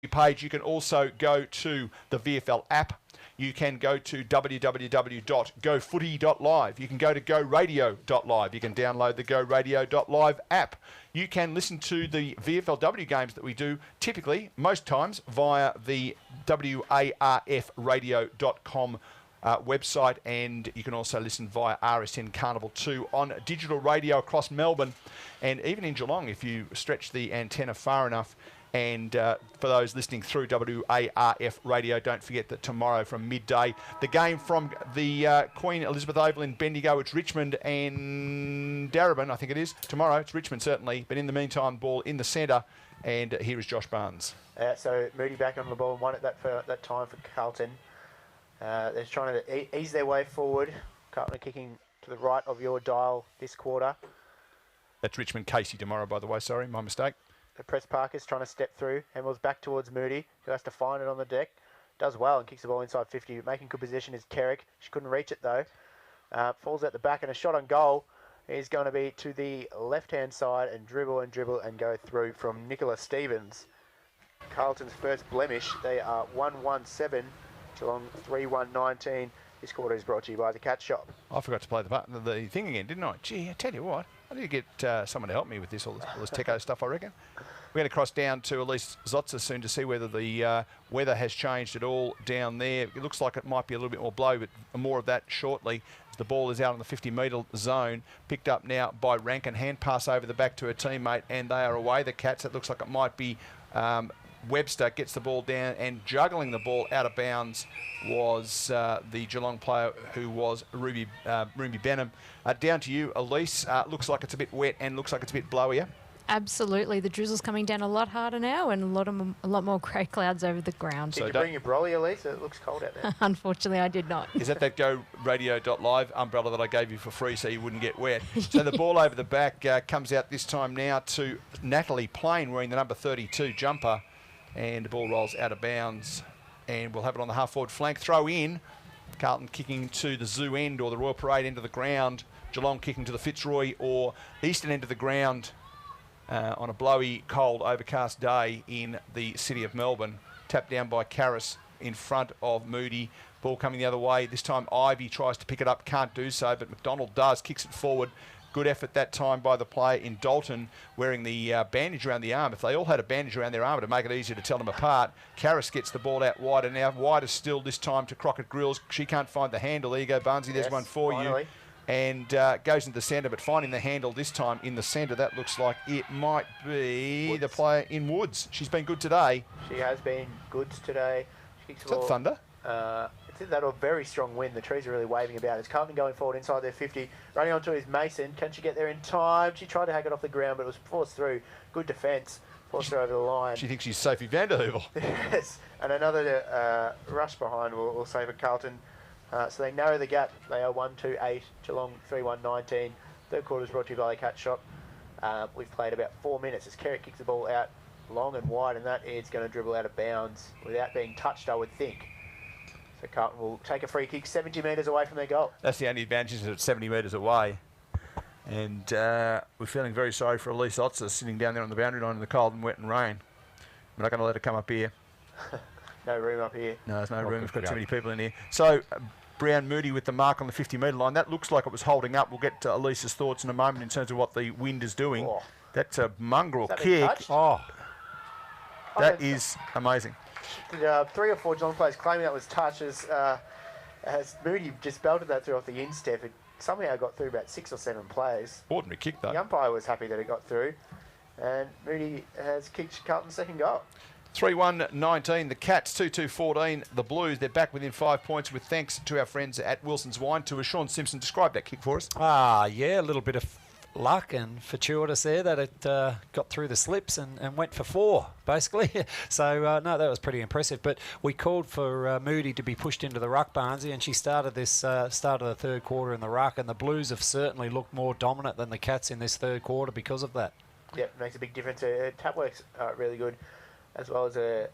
page. You can also go to the VFL app. You can go to www.gofooty.live. You can go to goradio.live. You can download the goradio.live app. You can listen to the VFLW games that we do typically, most times, via the warfradio.com website, and you can also listen via RSN Carnival 2 on digital radio across Melbourne and even in Geelong if you stretch the antenna far enough. And for those listening through WARF radio, don't forget that tomorrow from midday, the game from the Queen Elizabeth Oval in Bendigo, it's Richmond and Darebin, I think it is. Tomorrow, it's Richmond certainly, but in the meantime, ball in the centre, and here is Josh Barnes. So Moody back on the ball and won it that time for Carlton. They're trying to ease their way forward. Carlton are kicking to the right of your dial this quarter. That's Richmond Casey tomorrow, by the way. Sorry, my mistake. Press Parker's trying to step through. Hemmel's back towards Moody, who has to find it on the deck. Does well and kicks the ball inside 50. Making good position is Kerrick. She couldn't reach it though. Falls at the back, and a shot on goal is going to be to the left-hand side and dribble and go through from Nicola Stevens. Carlton's first blemish. They are 1-1-7. Geelong 3-1-19. This quarter is brought to you by the Cat Shop. I forgot to play the thing again, didn't I? Gee, I tell you what. I need to get someone to help me with all this techo stuff, I reckon. We're going to cross down to Elise Zotza soon to see whether the weather has changed at all down there. It looks like it might be a little bit more blow, but more of that shortly. The ball is out in the 50-metre zone, picked up now by Rankin. Hand pass over the back to her teammate, and they are away. The Cats, it looks like it might be Webster, gets the ball down, and juggling the ball out of bounds was the Geelong player who was Ruby Benham. Down to you, Elise. Looks like it's a bit wet and looks like it's a bit blowier. Absolutely. The drizzle's coming down a lot harder now, and a lot more grey clouds over the ground. Did you bring your brolly, Elise? It looks cold out there. Unfortunately, I did not. Is that goradio.live umbrella that I gave you for free so you wouldn't get wet? So the ball over the back comes out this time now to Natalie Plain wearing the number 32 jumper, and the ball rolls out of bounds, and we'll have it on the half-forward flank. Throw in. Carlton kicking to the Zoo end or the Royal Parade end of the ground. Geelong kicking to the Fitzroy or Eastern end of the ground. On a blowy, cold, overcast day in the city of Melbourne. Tapped down by Karras in front of Moody. Ball coming the other way. This time Ivy tries to pick it up, can't do so, but McDonald does, kicks it forward. Good effort that time by the player in Dalton wearing the bandage around the arm. If they all had a bandage around their arm, it'd make it easier to tell them apart. Karras gets the ball out wider now. Wider still this time to Crockett Grills. She can't find the handle. There you go, Barnesy. There's one for you. And goes into the centre, but finding the handle this time in the centre, that looks like it might be Woods. The player in Woods. She's been good today. She has been good today. She kicks the ball. Is that thunder? It's that a very strong wind. The trees are really waving about. It's Carlton going forward inside their 50. Running onto his Mason. Can she get there in time? She tried to hack it off the ground, but it was forced through. Good defence. Forced her over the line. She thinks she's Sophie Vanderhoovel. Yes. And another rush behind will save a Carlton. So they narrow the gap. They are 1-2-8. Geelong 3-1-19. Third quarter is brought to you by the Cat Shop. We've played about 4 minutes as Kerrick kicks the ball out long and wide, and that is going to dribble out of bounds without being touched, I would think. So Carlton will take a free kick 70 metres away from their goal. That's the only advantage, is it's 70 metres away. And we're feeling very sorry for Elise Otzer sitting down there on the boundary line in the cold and wet and rain. We're not going to let her come up here. No room up here. No, there's no room. We've got too many people in here. So Brown Moody with the mark on the 50-metre line. That looks like it was holding up. We'll get to Elise's thoughts in a moment in terms of what the wind is doing. Oh. That's a mongrel kick. That is amazing. 3 or 4 Geelong players claiming that was touch as Moody just belted that through off the instep. It somehow got through about 6 or 7 players. Ordinary kick, though. The umpire was happy that it got through. And Moody has kicked Carlton's second goal. 3-1-19, the Cats 2-2-14, the Blues, they're back within 5 points with thanks to our friends at Wilson's Wine Tour. Sean Simpson, describe that kick for us. Yeah, a little bit of luck and fortuitous there that it got through the slips and went for 4, basically. So, no, that was pretty impressive. But we called for Moody to be pushed into the ruck, Barnesy, and she started this start of the third quarter in the ruck, and the Blues have certainly looked more dominant than the Cats in this third quarter because of that. Yep, makes a big difference. Her tap work's really good, as well as her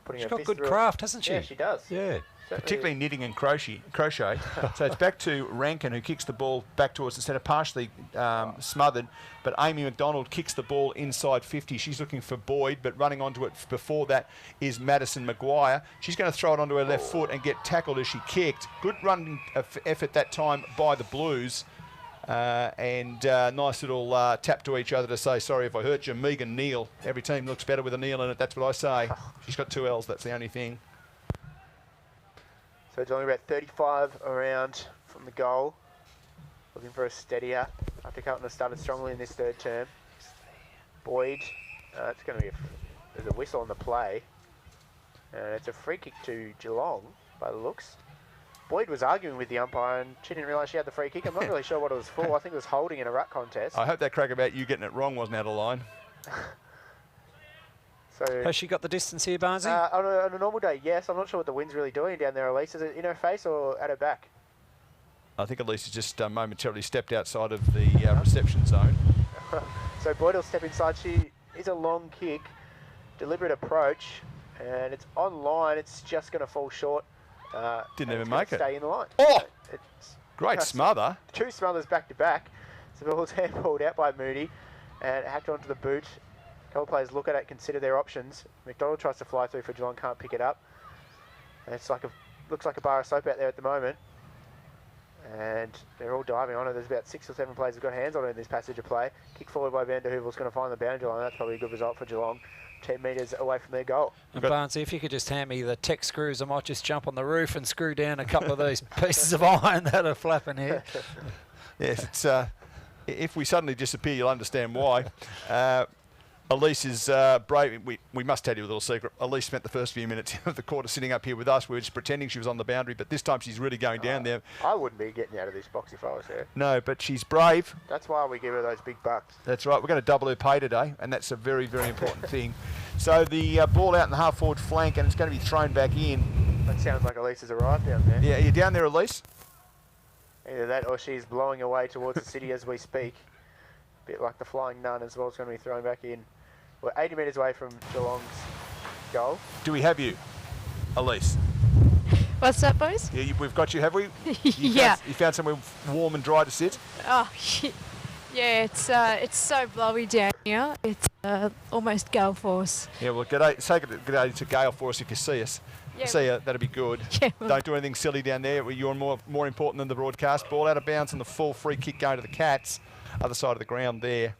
Putting She's her got fist good through it. craft, hasn't she? Yeah, she does. Yeah. Particularly knitting and crochet. So it's back to Rankin, who kicks the ball back towards the centre, partially smothered. But Amy McDonald kicks the ball inside 50. She's looking for Boyd, but running onto it before that is Madison Maguire. She's going to throw it onto her left foot and get tackled as she kicked. Good running effort that time by the Blues. Nice little tap to each other to say, sorry if I hurt you, Megan Neal. Every team looks better with a Neal in it, that's what I say. She's got 2 L's, that's the only thing. So it's only about 35 around from the goal. Looking for a steadier after Carlton has started strongly in this third term. Boyd, it's going to be there's a whistle on the play. And it's a free kick to Geelong by the looks. Boyd was arguing with the umpire and she didn't realise she had the free kick. I'm not really sure what it was for. I think it was holding in a ruck contest. I hope that crack about you getting it wrong wasn't out of line. So, has she got the distance here, Barnesy? on a normal day, yes. I'm not sure what the wind's really doing down there, Elise. Is it in her face or at her back? I think Elise has just momentarily stepped outside of the reception zone. So Boyd will step inside. She is a long kick, deliberate approach, and it's on line. It's just going to fall short. Didn't even make it. Stay in the line. Oh! It's Great smother. 2 smothers back to back. So the ball's handballed out by Moody and hacked onto the boot. A couple of players look at it, consider their options. McDonald tries to fly through for Geelong, can't pick it up. And it's like looks like a bar of soap out there at the moment. And they're all diving on it. There's about 6 or 7 players who've got hands on it in this passage of play. Kick forward by Van der Heuvel's going to find the boundary line. That's probably a good result for Geelong. 10 metres away from their goal. And Barnesy, if you could just hand me the tech screws, I might just jump on the roof and screw down a couple of these pieces of iron that are flapping here. Yes, it's, if we suddenly disappear, you'll understand why. Elise is brave. We must tell you a little secret. Elise spent the first few minutes of the quarter sitting up here with us. We were just pretending she was on the boundary, but this time she's really going down there. I wouldn't be getting out of this box if I was her. No, but she's brave. That's why we give her those big bucks. That's right. We're going to double her pay today, and that's a very, very important thing. So the ball out in the half-forward flank, and it's going to be thrown back in. That sounds like Elise has arrived down there. Yeah, are you down there, Elise? Either that or she's blowing away towards the city as we speak. A bit like the Flying Nun as well. It's going to be thrown back in. We're 80 metres away from Geelong's goal. Do we have you, Elise? What's that, boys? Yeah, we've got you, have we? Yeah. You found somewhere warm and dry to sit? Oh, yeah, it's so blowy down here. It's almost gale force. Yeah, well, say good day to Gail for us if you see us. Yeah, See you, that'd be good. Yeah, Don't do anything silly down there. You're more important than the broadcast. Ball out of bounds and the full free kick going to the Cats. Other side of the ground there.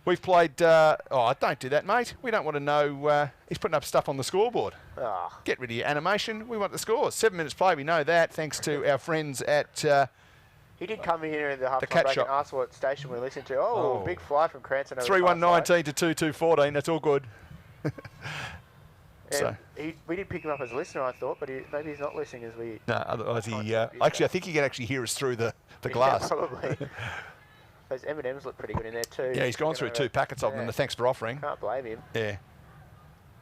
We've played... don't do that, mate. We don't want to know... he's putting up stuff on the scoreboard. Oh. Get rid of your animation. We want the scores. 7 minutes play, we know that, thanks to our friends at... He did come in here in the half-time cat break shop. and ask what station we listened to. Oh, big fly from Cranston. 3-1-19 to 2-2-14. That's all good. So. We did pick him up as a listener, I thought, but maybe he's not listening as we... No, otherwise he... actually, I think he can actually hear us through the glass. Yeah, probably. Those M&Ms look pretty good in there too. Yeah, he's gone through 2 packets of them. Thanks for offering. Can't blame him. Yeah.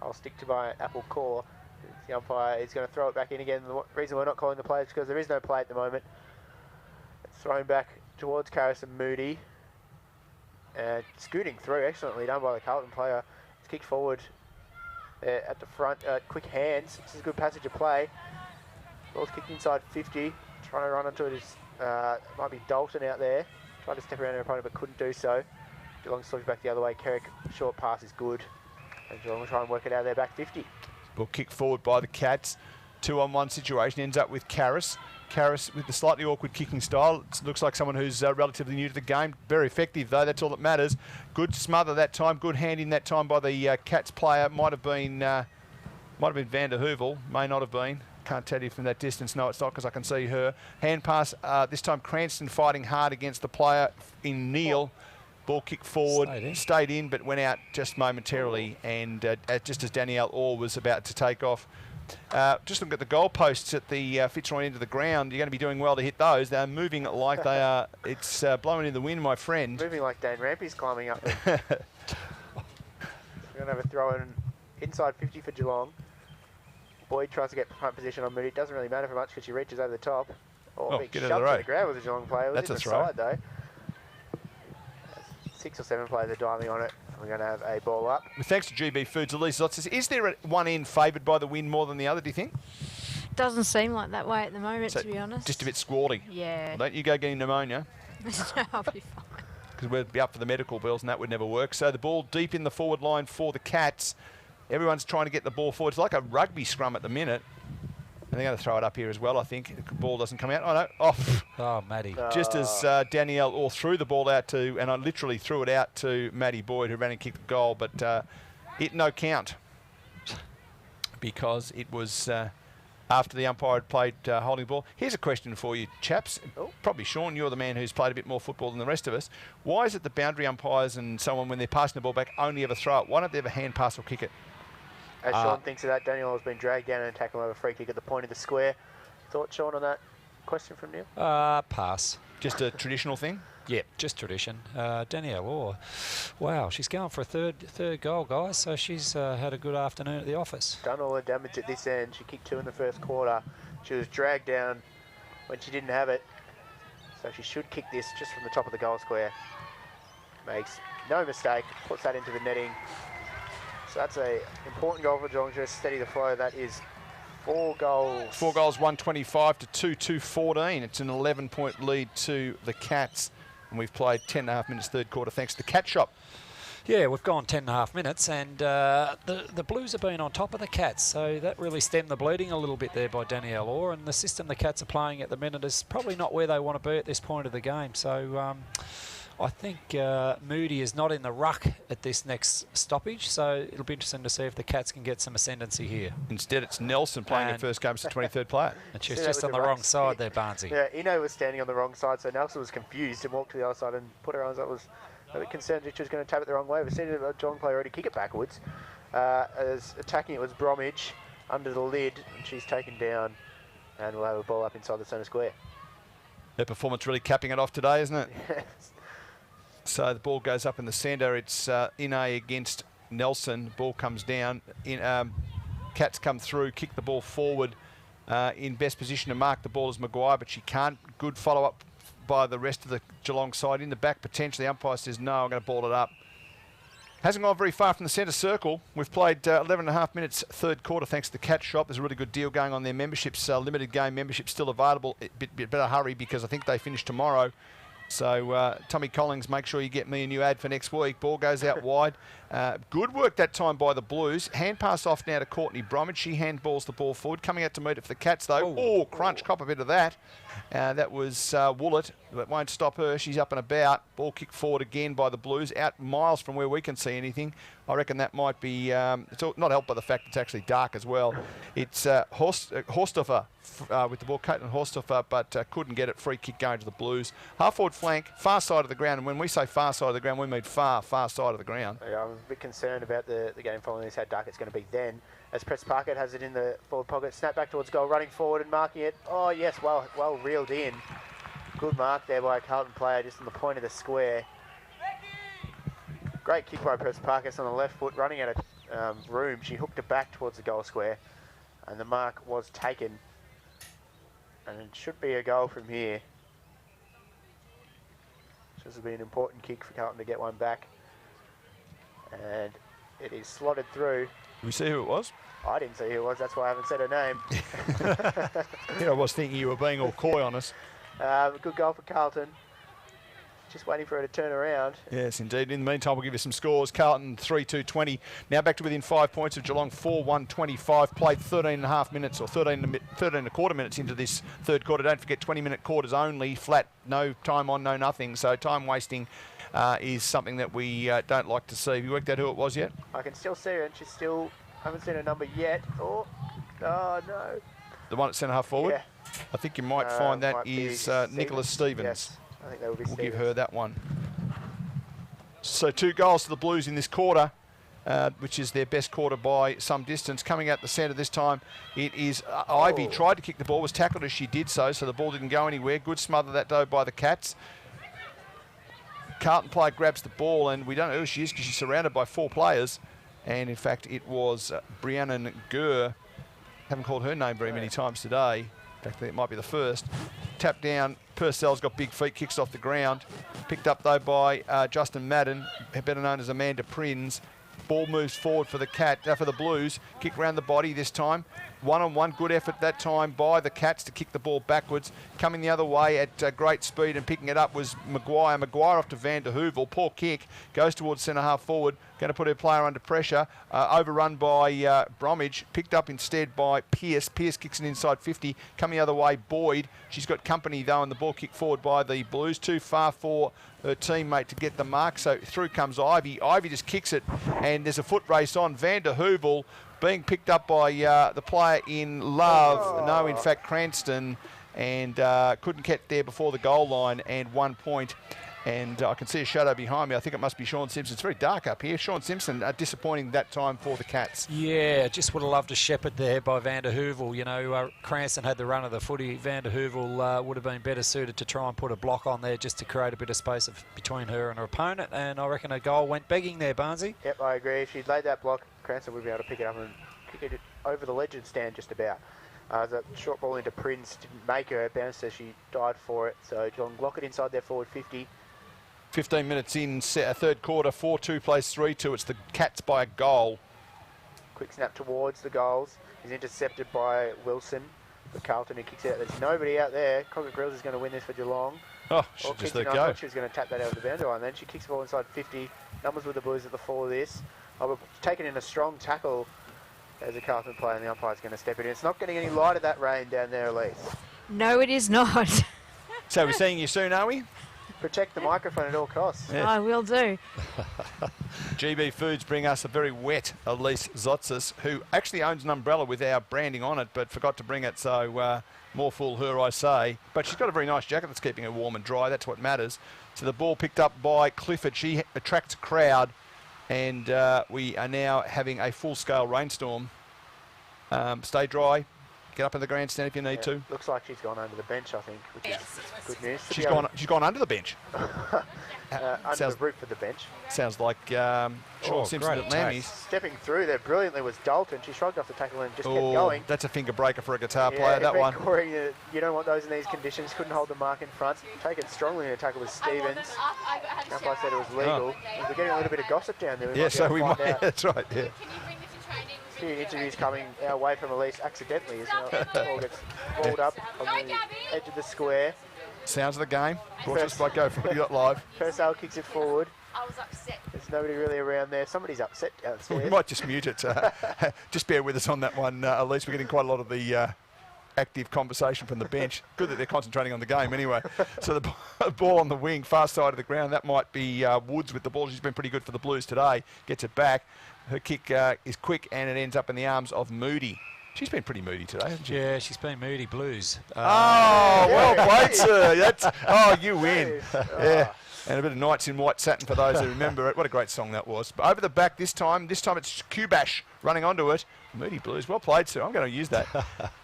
I'll stick to my Apple core. The umpire is going to throw it back in again. The reason we're not calling the play is because there is no play at the moment. It's thrown back towards Karras and Moody. Scooting through, excellently done by the Carlton player. It's kicked forward at the front. Quick hands. This is a good passage of play. Ball's kicked inside 50. Trying to run onto it is might be Dalton out there. Tried to step around her opponent but couldn't do so. Geelong slips back the other way. Kerrick, short pass is good. And Geelong will try and work it out of their back 50. Ball kicked forward by the Cats. 2-on-1 situation. Ends up with Karras. Karras with the slightly awkward kicking style. It looks like someone who's relatively new to the game. Very effective though. That's all that matters. Good smother that time. Good hand in that time by the Cats player. Might have been Van der Heuvel. May not have been. Can't tell you from that distance. No, it's not because I can see her. Hand pass. This time Cranston fighting hard against the player in Neal. Ball kicked forward. Stayed in but went out just momentarily. And just as Danielle Orr was about to take off. Just look at the goalposts at the Fitzroy end of the ground. You're going to be doing well to hit those. They're moving like they are. It's blowing in the wind, my friend. Moving like Dan Rampy's climbing up. We're going to have a throw in inside 50 for Geelong. Boyd tries to get front position on Moody. It doesn't really matter for much because she reaches over the top. Big get shove out of the to road. the ground with the Geelong player. It was That's in the a throw. side though. 6 or 7 players are dialing on it. We're going to have a ball up. Thanks to GB Foods, Elise Lott says, is there one end favoured by the wind more than the other, do you think? Doesn't seem like that way at the moment, So to be honest. just a bit squally. Yeah. Well, don't you go getting pneumonia, I'll be fine. because we'd be up for the medical bills and that would never work. So the ball deep in the forward line for the Cats. Everyone's trying to get the ball forward. It's like a rugby scrum at the minute. And they're going to throw it up here as well, I think. The ball doesn't come out. Oh, no. Off. Oh, Maddie. Just as Danielle Orr threw the ball out to, and I literally threw it out to Maddie Boyd, who ran and kicked the goal, but it no count. Because it was after the umpire had played holding the ball. Here's a question for you, chaps. Probably Sean, you're the man who's played a bit more football than the rest of us. Why is it the boundary umpires and someone, when they're passing the ball back, only ever throw it? Why don't they ever hand pass or kick it? As Sean thinks of that, Daniel has been dragged down and tackled over a free kick at the point of the square. Thought, Sean, on that question from you? Pass. Just a traditional thing? Yep, just tradition. Danielle Orr, wow, she's going for a third goal, guys. So she's had a good afternoon at the office. Done all the damage at this end. She kicked 2 in the first quarter. She was dragged down when she didn't have it. So she should kick this just from the top of the goal square. Makes no mistake. Puts that into the netting. So that's a important goal for Geelong. Just steady the flow. That is 4 goals. 4 goals, 125 to 2-2-14. It's an 11-point lead to the Cats. And we've played 10.5 minutes third quarter thanks to the Cat Shop. Yeah, we've gone 10.5 minutes, and the Blues have been on top of the Cats, so that really stemmed the bleeding a little bit there by Danielle Orr, and the system the Cats are playing at the minute is probably not where they want to be at this point of the game. So I think Moody is not in the ruck at this next stoppage, so it'll be interesting to see if the Cats can get some ascendancy here. Instead, it's Nelson playing her first game as the 23rd player. And she's just on the wrong side there, Barnesy. Yeah, Ino was standing on the wrong side, so Nelson was confused and walked to the other side and put her arms up. Was a bit concerned that she was going to tap it the wrong way. We've seen a Geelong player already kick it backwards. As attacking it was Bromwich under the lid, and she's taken down, and we'll have a ball up inside the centre square. Their performance really capping it off today, isn't it? So the ball goes up in the centre. It's Ine against Nelson. Ball comes down. Cats come through, kick the ball forward. In best position to mark the ball is Maguire, but she can't. Good follow-up by the rest of the Geelong side. In the back, potentially. The umpire says, no, I'm going to ball it up. Hasn't gone very far from the centre circle. We've played 11.5 minutes third quarter thanks to the Cat Shop. There's a really good deal going on there. Memberships, limited game membership still available. Bit better hurry because I think they finish tomorrow. So, Tommy Collins, make sure you get me a new ad for next week. Ball goes out wide. Good work that time by the Blues. Hand pass off now to Courtney Bromwich. She handballs the ball forward. Coming out to meet it for the Cats, though. Oh, crunch, cop a bit of that. That was Woollett, but won't stop her. She's up and about. Ball kicked forward again by the Blues. Out miles from where we can see anything. I reckon that might be, it's not helped by the fact it's actually dark as well. It's Horsthofer with the ball, Caitlin Horsthofer, but couldn't get it. Free kick going to the Blues. Half forward flank, far side of the ground. And when we say far side of the ground, we mean far side of the ground. Yeah, I'm a bit concerned about the game following this, how dark it's going to be then. As Press Parkett has it in the forward pocket, snap back towards goal, running forward and marking it. Oh yes, well reeled in. Good mark there by a Carlton player just on the point of the square. Great kick by Press Parkett on the left foot, running out of room. She hooked it back towards the goal square, and the mark was taken. And it should be a goal from here. This will be an important kick for Carlton to get one back. And it is slotted through. Did we see who it was? I didn't see who it was, that's why I haven't said her name. Yeah, I was thinking you were being all coy on us. Good goal for Carlton. Just waiting for her to turn around. Yes, indeed. In the meantime, we'll give you some scores. Carlton 3-2-20. Now back to within 5 points of Geelong 4-1-25. Played 13.5 minutes or 13 and a quarter minutes into this third quarter. Don't forget 20-minute quarters only, flat, no time on, no nothing. So time wasting is something that we don't like to see. Have you worked out who it was yet? I can still see her, and she's still, haven't seen her number yet. Oh no. The one at centre half forward? Yeah. I think you might find that might is be Nicholas Stevens. Yes, I think that would be We'll Stevens. give her that one. So 2 goals to the Blues in this quarter, which is their best quarter by some distance. Coming out the centre this time, it is Ivy. Tried to kick the ball, was tackled as she did so the ball didn't go anywhere. Good smother that though by the Cats. Carlton player grabs the ball, and we don't know who she is because she's surrounded by 4 players. And in fact, it was Brianna Gurr. Haven't called her name very many times today. In fact, it might be the first. Tap down. Purcell's got big feet, kicks off the ground. Picked up, though, by Justin Madden, better known as Amanda Prins. Ball moves forward for the Blues. Kick round the body this time. One-on-one, good effort that time by the Cats to kick the ball backwards. Coming the other way at great speed and picking it up was Maguire. Maguire off to Van der Heuvel. Poor kick. Goes towards centre-half forward. Going to put her player under pressure. Overrun by Bromwich. Picked up instead by Pearce. Pearce kicks it inside 50. Coming the other way, Boyd. She's got company, though, and the ball kicked forward by the Blues. Too far for her teammate to get the mark. So through comes Ivy. Ivy just kicks it, and there's a foot race on. Van der Heuvel being picked up by the player in Love. Oh. No, in fact, Cranston, and couldn't get there before the goal line, and 1 point. And I can see a shadow behind me. I think it must be Sean Simpson. It's very dark up here. Sean Simpson, disappointing that time for the Cats. Yeah, just would have loved a shepherd there by Van der Heuvel. You know, Cranston had the run of the footy. Van der Heuvel would have been better suited to try and put a block on there just to create a bit of space between her and her opponent. And I reckon a goal went begging there, Barnesy. Yep, I agree. If she'd laid that block, Cranston would be able to pick it up and kick it over the legend stand just about. The short ball into Prince didn't make her bounce, so she died for it. So Geelong lock it inside their forward 50. 15 minutes in, third quarter, 4-2 plays 3-2. It's the Cats by a goal. Quick snap towards the goals. He's intercepted by Wilson. The Carlton, who kicks out. There's nobody out there. Conger Grills is going to win this for Geelong. Oh, should just let I go. thought she was going to tap that over the boundary line. Then she kicks the ball inside 50. Numbers with the Blues at the fall of this. Taken in a strong tackle as a Carlton player, and the umpire's going to step it in. It's not getting any light of that rain down there, Elise. No, it is not. So we're seeing you soon, are we? Protect the microphone at all costs. Yeah. I will do. GB Foods bring us a very wet Elise Zotzis, who actually owns an umbrella with our branding on it, but forgot to bring it, so more fool her, I say. But she's got a very nice jacket that's keeping her warm and dry. That's what matters. So the ball picked up by Clifford. She attracts a crowd, and we are now having a full-scale rainstorm. Stay dry. Get up in the grandstand if you need to. Looks like she's gone under the bench, I think, which is good news. She's gone under the bench. Under the roof of the bench. Sounds like Sean Simpson at Lammy's. Stepping through there brilliantly was Dalton. She shrugged off the tackle and just kept going. That's a finger breaker for a guitar player, that one. Corey, you don't want those in these conditions. Couldn't hold the mark in front. Taken strongly in the tackle with Stevens. Umpire said it was legal. We're getting a little bit of gossip down there. We might. That's right, yeah. Few interviews coming our way from Elise accidentally as the ball gets balled up on the edge of the square. Sounds of the game. Brought to us by GoFooty.live. Purcell kicks it forward. I was upset. There's nobody really around there. Somebody's upset downstairs. We might just mute it. Just bear with us on that one. At least we're getting quite a lot of the active conversation from the bench. Good that they're concentrating on the game anyway. So the ball on the wing, far side of the ground. That might be Woods with the ball. She's been pretty good for the Blues today. Gets it back. Her kick is quick, and it ends up in the arms of Moody. She's been pretty moody today, hasn't she? Yeah, she's been moody Blues. Well played, sir. You win. Yeah. And a bit of Knights in White Satin for those who remember it. What a great song that was. But over the back this time it's Kubash running onto it. Moody Blues. Well played, sir. I'm going to use that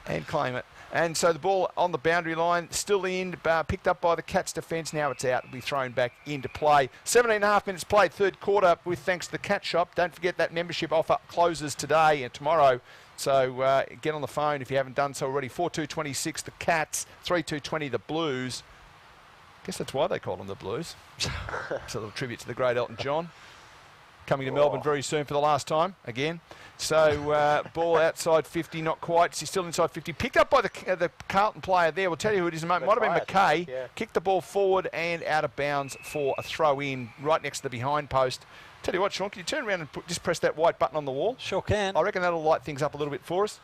and claim it. And so the ball on the boundary line, still in, picked up by the Cats defence. Now it's out. It'll be thrown back into play. 17.5 minutes played, third quarter, with thanks to the Cat Shop. Don't forget that membership offer closes today and tomorrow. So get on the phone if you haven't done so already. 4-2-26 the Cats, 3-2-20 the Blues. Guess that's why they call them the Blues. It's a little tribute to the great Elton John. Coming to Melbourne very soon for the last time again. So ball outside 50, not quite. She's still inside 50. Picked up by the Carlton player there. We'll tell you who it is in a moment. Might have been McKay. Yeah. Kicked the ball forward and out of bounds for a throw in right next to the behind post. Tell you what, Sean, can you turn around and just press that white button on the wall? Sure can. I reckon that'll light things up a little bit for us.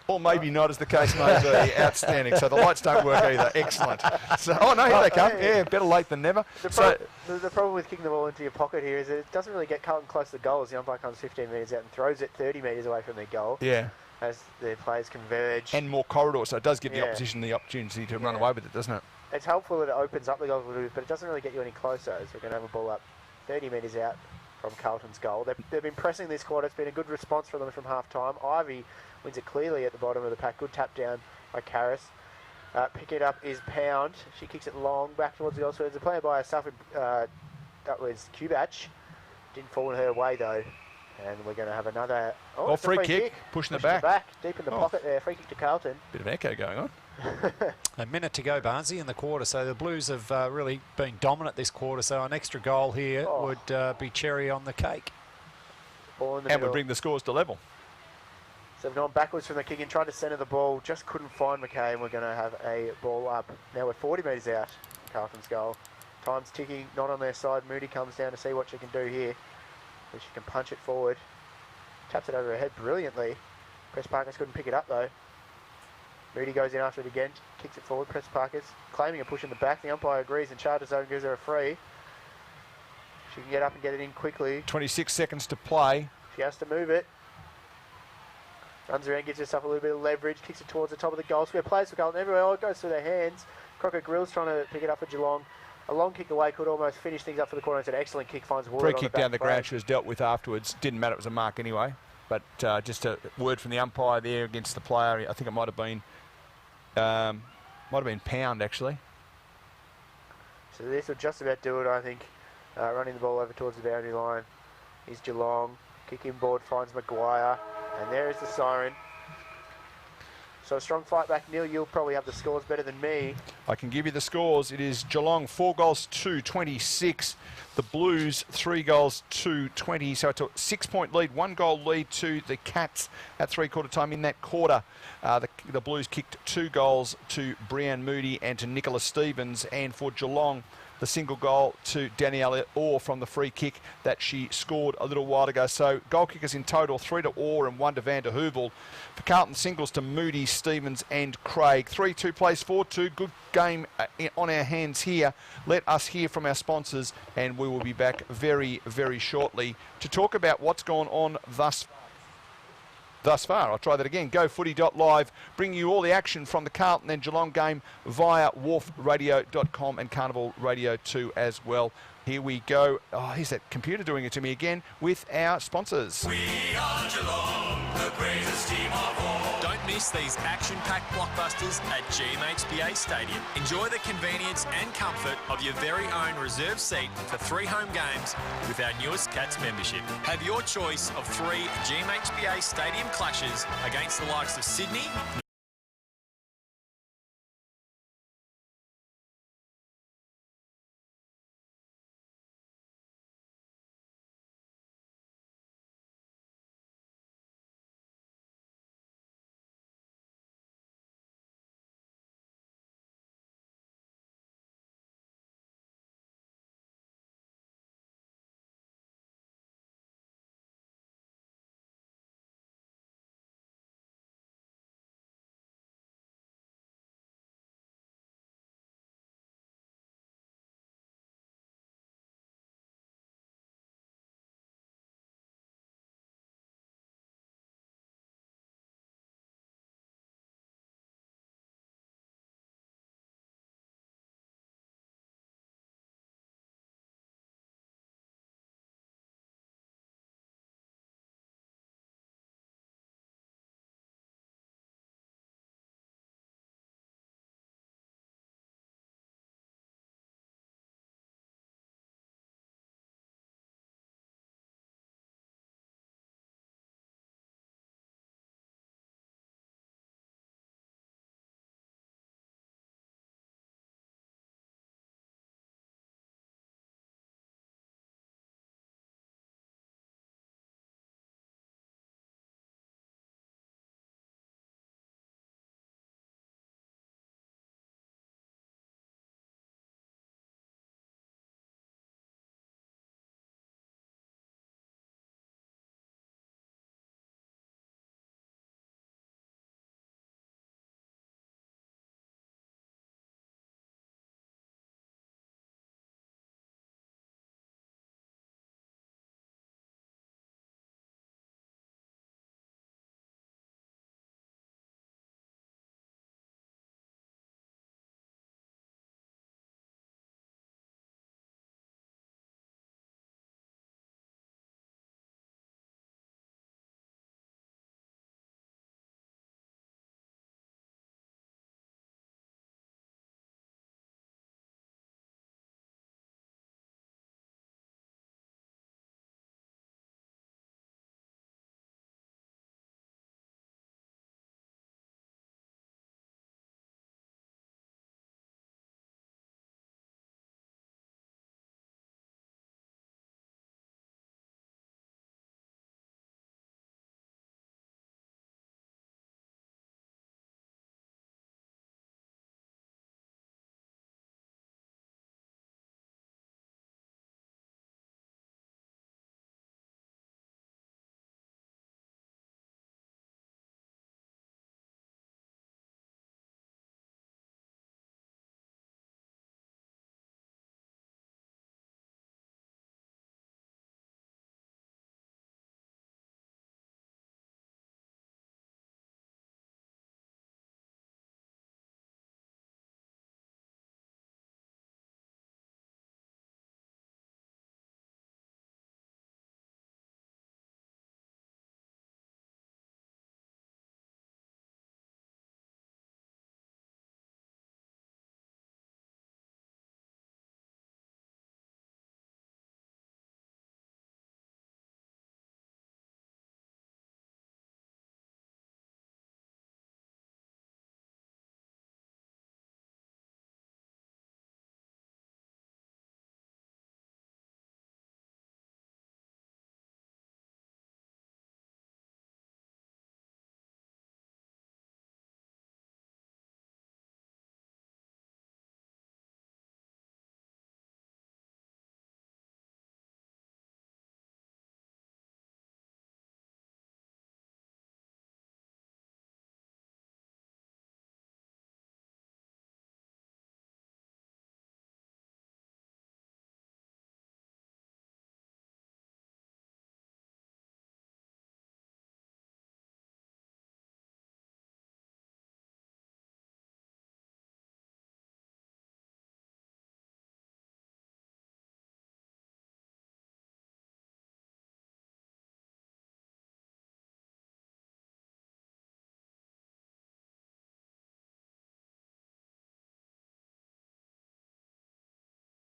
Or maybe not, as the case may be. Outstanding. So the lights don't work either. Excellent. So, here they come. Yeah, better late than never. The problem with kicking the ball into your pocket here is it doesn't really get Carlton close to the goal as the umpire comes 15 metres out and throws it 30 metres away from their goal. Yeah. As the players converge. And more corridor, so it does give the opposition the opportunity to run away with it, doesn't it? It's helpful that it opens up the goal a little bit, but it doesn't really get you any closer, as we're going to have a ball up 30 metres out from Carlton's goal. They've been pressing this quarter. It's been a good response from them from half-time. Ivy wins it clearly at the bottom of the pack. Good tap down by Karras. Pick it up is Pound. She kicks it long back towards the goal. So it's a player by herself. That was Kubach. Didn't fall in her way though. And we're going to have another... free kick. Pushing it back. Deep in the pocket there. Free kick to Carlton. Bit of echo going on. A minute to go, Barnsley, in the quarter. So the Blues have really been dominant this quarter. So an extra goal here would be cherry on the cake. Ball in the And middle. would bring the scores to level. So we've gone backwards from the kick and tried to centre the ball. Just couldn't find McKay, and we're going to have a ball up. Now we're 40 metres out. Carlton's goal. Time's ticking, not on their side. Moody comes down to see what she can do here. If she can punch it forward. Taps it over her head brilliantly. Press Parkers couldn't pick it up though. Moody goes in after it again, kicks it forward. Press Parkers claiming a push in the back. The umpire agrees and charges over and gives her a free. She can get up and get it in quickly. 26 seconds to play. She has to move it. Runs around, gives herself a little bit of leverage, kicks it towards the top of the goal square. Plays for Carlton everywhere. It goes through their hands. Crockett Grill's trying to pick it up for Geelong. A long kick away could almost finish things up for the corner. It's an excellent kick, finds Wood. Free kick down the ground. She was dealt with afterwards. Didn't matter, it was a mark anyway. But just a word from the umpire there against the player. I think it might have been Pound actually. So this will just about do it, I think. Running the ball over towards the boundary line is Geelong. Kick inboard finds Maguire. And there is the siren. So a strong fight back. Neil, you'll probably have the scores better than me. I can give you the scores. It is Geelong 4 goals to 26. The Blues 3 goals to 20. So it's a 6-point lead, 1 goal lead to the Cats at 3/4 time in that quarter. The Blues kicked 2 goals to Brianne Moody and to Nicola Stevens. And for Geelong, the single goal to Danielle Orr from the free kick that she scored a little while ago. So goal kickers in total, 3 to Orr and 1 to Van der Heuvel. For Carlton, singles to Moody, Stevens and Craig. 3-2 plays 4-2. Good game on our hands here. Let us hear from our sponsors and we will be back very, very shortly to talk about what's gone on thus far. I'll try that again. GoFooty.live, bringing you all the action from the Carlton and Geelong game via wharfradio.com and Carnival Radio 2 as well. Here we go. Oh, here's that computer doing it to me again with our sponsors. We are Geelong, the greatest team of all. Don't miss these action-packed blockbusters at GMHBA Stadium. Enjoy the convenience and comfort of your very own reserved seat for 3 home games with our newest Cats membership. Have your choice of 3 GMHBA Stadium clashes against the likes of Sydney,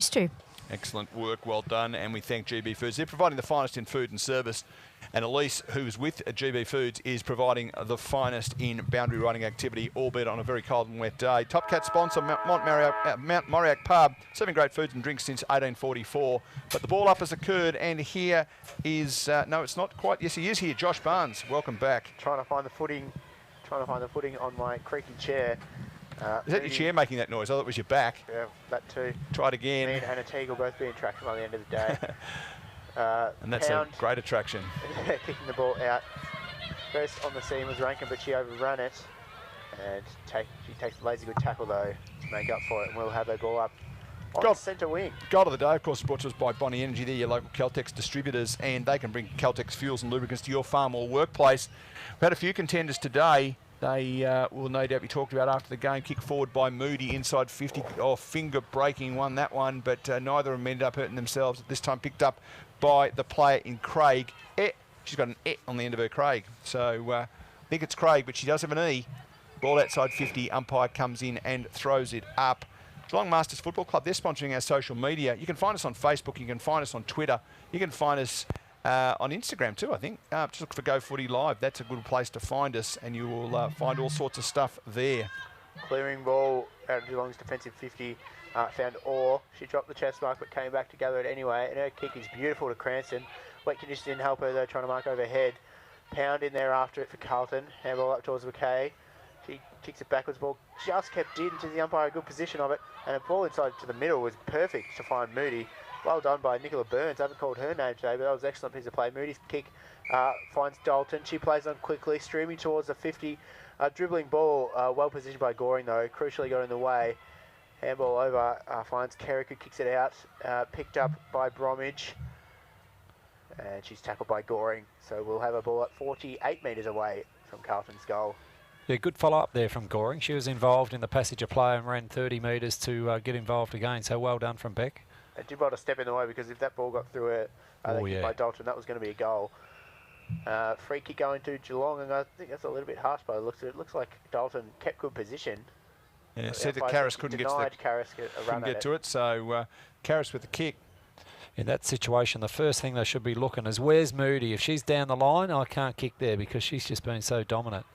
used to. Excellent work, well done, and we thank GB Foods. They're providing the finest in food and service, and Elise, who's with GB Foods, is providing the finest in boundary riding activity, albeit on a very cold and wet day. Top Cat sponsor, Mount Moriac Pub, serving great foods and drinks since 1844. But the ball up has occurred, and here is, no, it's not quite, yes, he is here, Josh Barnes. Welcome back. Trying to find the footing on my creaky chair. Is that your chair making that noise? I thought it was your back. Yeah, that too. Try it again. Me and Anna Teague will both be in traction by the end of the day. And that's a great attraction. Kicking the ball out. First on the scene was Rankin, but she overran it. And she takes a lazy good tackle, though, to make up for it. And we'll have a ball up on centre wing. Goal of the day, of course, brought to us by Bonnie Energy. They're your local Caltex distributors, and they can bring Caltex fuels and lubricants to your farm or workplace. We've had a few contenders today. They will no doubt be talked about after the game. Kick forward by Moody, inside 50. Oh, finger breaking, won that one, but neither of them ended up hurting themselves. This time picked up by the player in Craig. She's got an on the end of her, Craig. So I think it's Craig, but she does have an E. Ball outside 50. Umpire comes in and throws it up. Geelong Masters Football Club, they're sponsoring our social media. You can find us on Facebook. You can find us on Twitter. You can find us on Instagram too, I think. Just look for Go Footy Live. That's a good place to find us, and you will find all sorts of stuff there. Clearing ball out of Geelong's defensive 50. Found Orr. She dropped the chest mark but came back to gather it anyway. And her kick is beautiful to Cranston. Wet conditions didn't help her though, trying to mark overhead. Pound in there after it for Carlton. Handball up towards McKay. She kicks it backwards. Ball just kept into the umpire, a good position of it. And a ball inside to the middle was perfect to find Moody. Well done by Nicola Burns. I haven't called her name today, but that was an excellent piece of play. Moody's kick finds Dalton. She plays on quickly, streaming towards the 50. Dribbling ball, well positioned by Goring though. Crucially got in the way. Handball over, finds Kerrick, who kicks it out. Picked up by Bromwich. And she's tackled by Goring. So we'll have a ball at 48 metres away from Carlton's goal. Yeah, good follow-up there from Goring. She was involved in the passage of play and ran 30 metres to get involved again. So well done from Beck. It did well to step in the way, because if that ball got through her by Dalton, that was going to be a goal. Free kick going to Geelong, and I think that's a little bit harsh by the looks of it. It looks like Dalton kept good position. Yeah, said that Karras couldn't get to it, so Karras with the kick. In that situation, the first thing they should be looking is, where's Moody? If she's down the line, I can't kick there, because she's just been so dominant.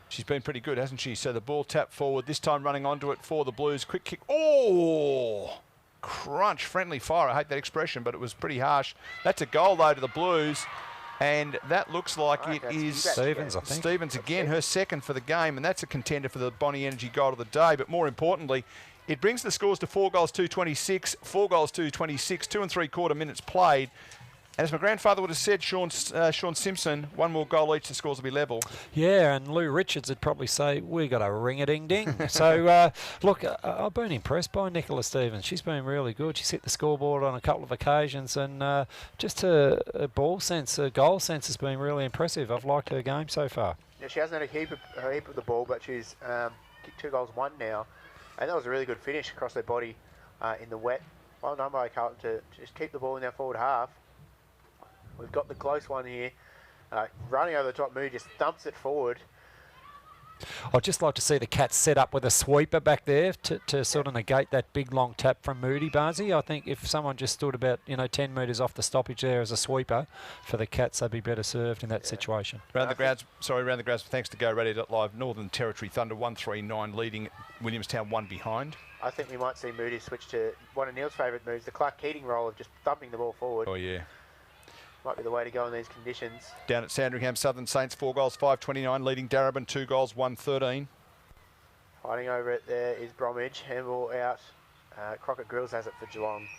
She's been pretty good, hasn't she? So the ball tapped forward, this time running onto it for the Blues. Quick kick. Oh! Crunch, friendly fire. I hate that expression, but it was pretty harsh. That's a goal, though, to the Blues. And that looks like it is Stevens, I think. Stevens again, her second for the game, and that's a contender for the Bonnie Energy goal of the day. But more importantly, it brings the scores to 4 goals, 2-26, 4 goals, 2-26, 2 3/4 minutes played. And as my grandfather would have said, Sean Simpson, one more goal each, the scores will be level. Yeah, and Lou Richards would probably say, we got a ring-a-ding-ding. So, look, I've been impressed by Nicola Stevens. She's been really good. She's hit the scoreboard on a couple of occasions, and just her ball sense, her goal sense has been really impressive. I've liked her game so far. Yeah, she hasn't had a heap of the ball, but she's kicked 2 goals, 1 now. And that was a really good finish across their body in the wet. Well done by Carlton to just keep the ball in their forward half. We've got the close one here. Running over the top, Moody just thumps it forward. I'd just like to see the Cats set up with a sweeper back there to sort of negate that big long tap from Moody, Barnesy. I think if someone just stood about 10 metres off the stoppage there as a sweeper for the Cats, they'd be better served in that situation. Around the grounds, thanks to GoRadio.live, Northern Territory Thunder 139 leading, Williamstown 1 behind. I think we might see Moody switch to one of Neil's favourite moves, the Clark Keating role of just thumping the ball forward. Oh, yeah. Might be the way to go in these conditions. Down at Sandringham, Southern Saints 4 goals, 5-29, leading Darebin 2 goals, 1-13. Fighting over it there is Bromwich. Handball out. Crockett Grills has it for Geelong.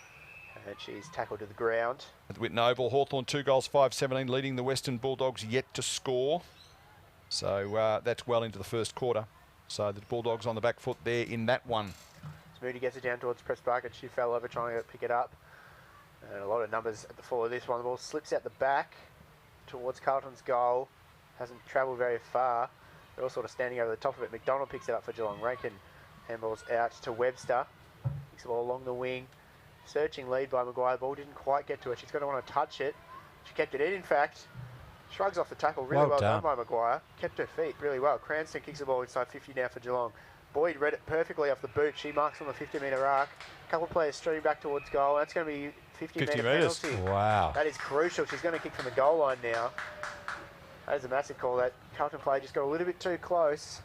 And she's tackled to the ground. At Whitten Oval, Hawthorn 2 goals, 5-17, leading the Western Bulldogs yet to score. So that's well into the first quarter. So the Bulldogs on the back foot there in that one. Moody gets it down towards Press Bucket. She fell over trying to pick it up. And a lot of numbers at the fall of this one. The ball slips out the back towards Carlton's goal. Hasn't travelled very far. They're all sort of standing over the top of it. McDonald picks it up for Geelong. Rankin handballs out to Webster. Picks the ball along the wing. Searching lead by Maguire. The ball didn't quite get to her. She's going to want to touch it. She kept it in fact. Shrugs off the tackle. Really well done by Maguire. Kept her feet really well. Cranston kicks the ball inside 50 now for Geelong. Boyd read it perfectly off the boot. She marks on the 50-metre arc. A couple of players stream back towards goal. That's going to be 50-metre penalty. Wow. That is crucial. She's going to kick from the goal line now. That is a massive call. That Carlton player just got a little bit too close.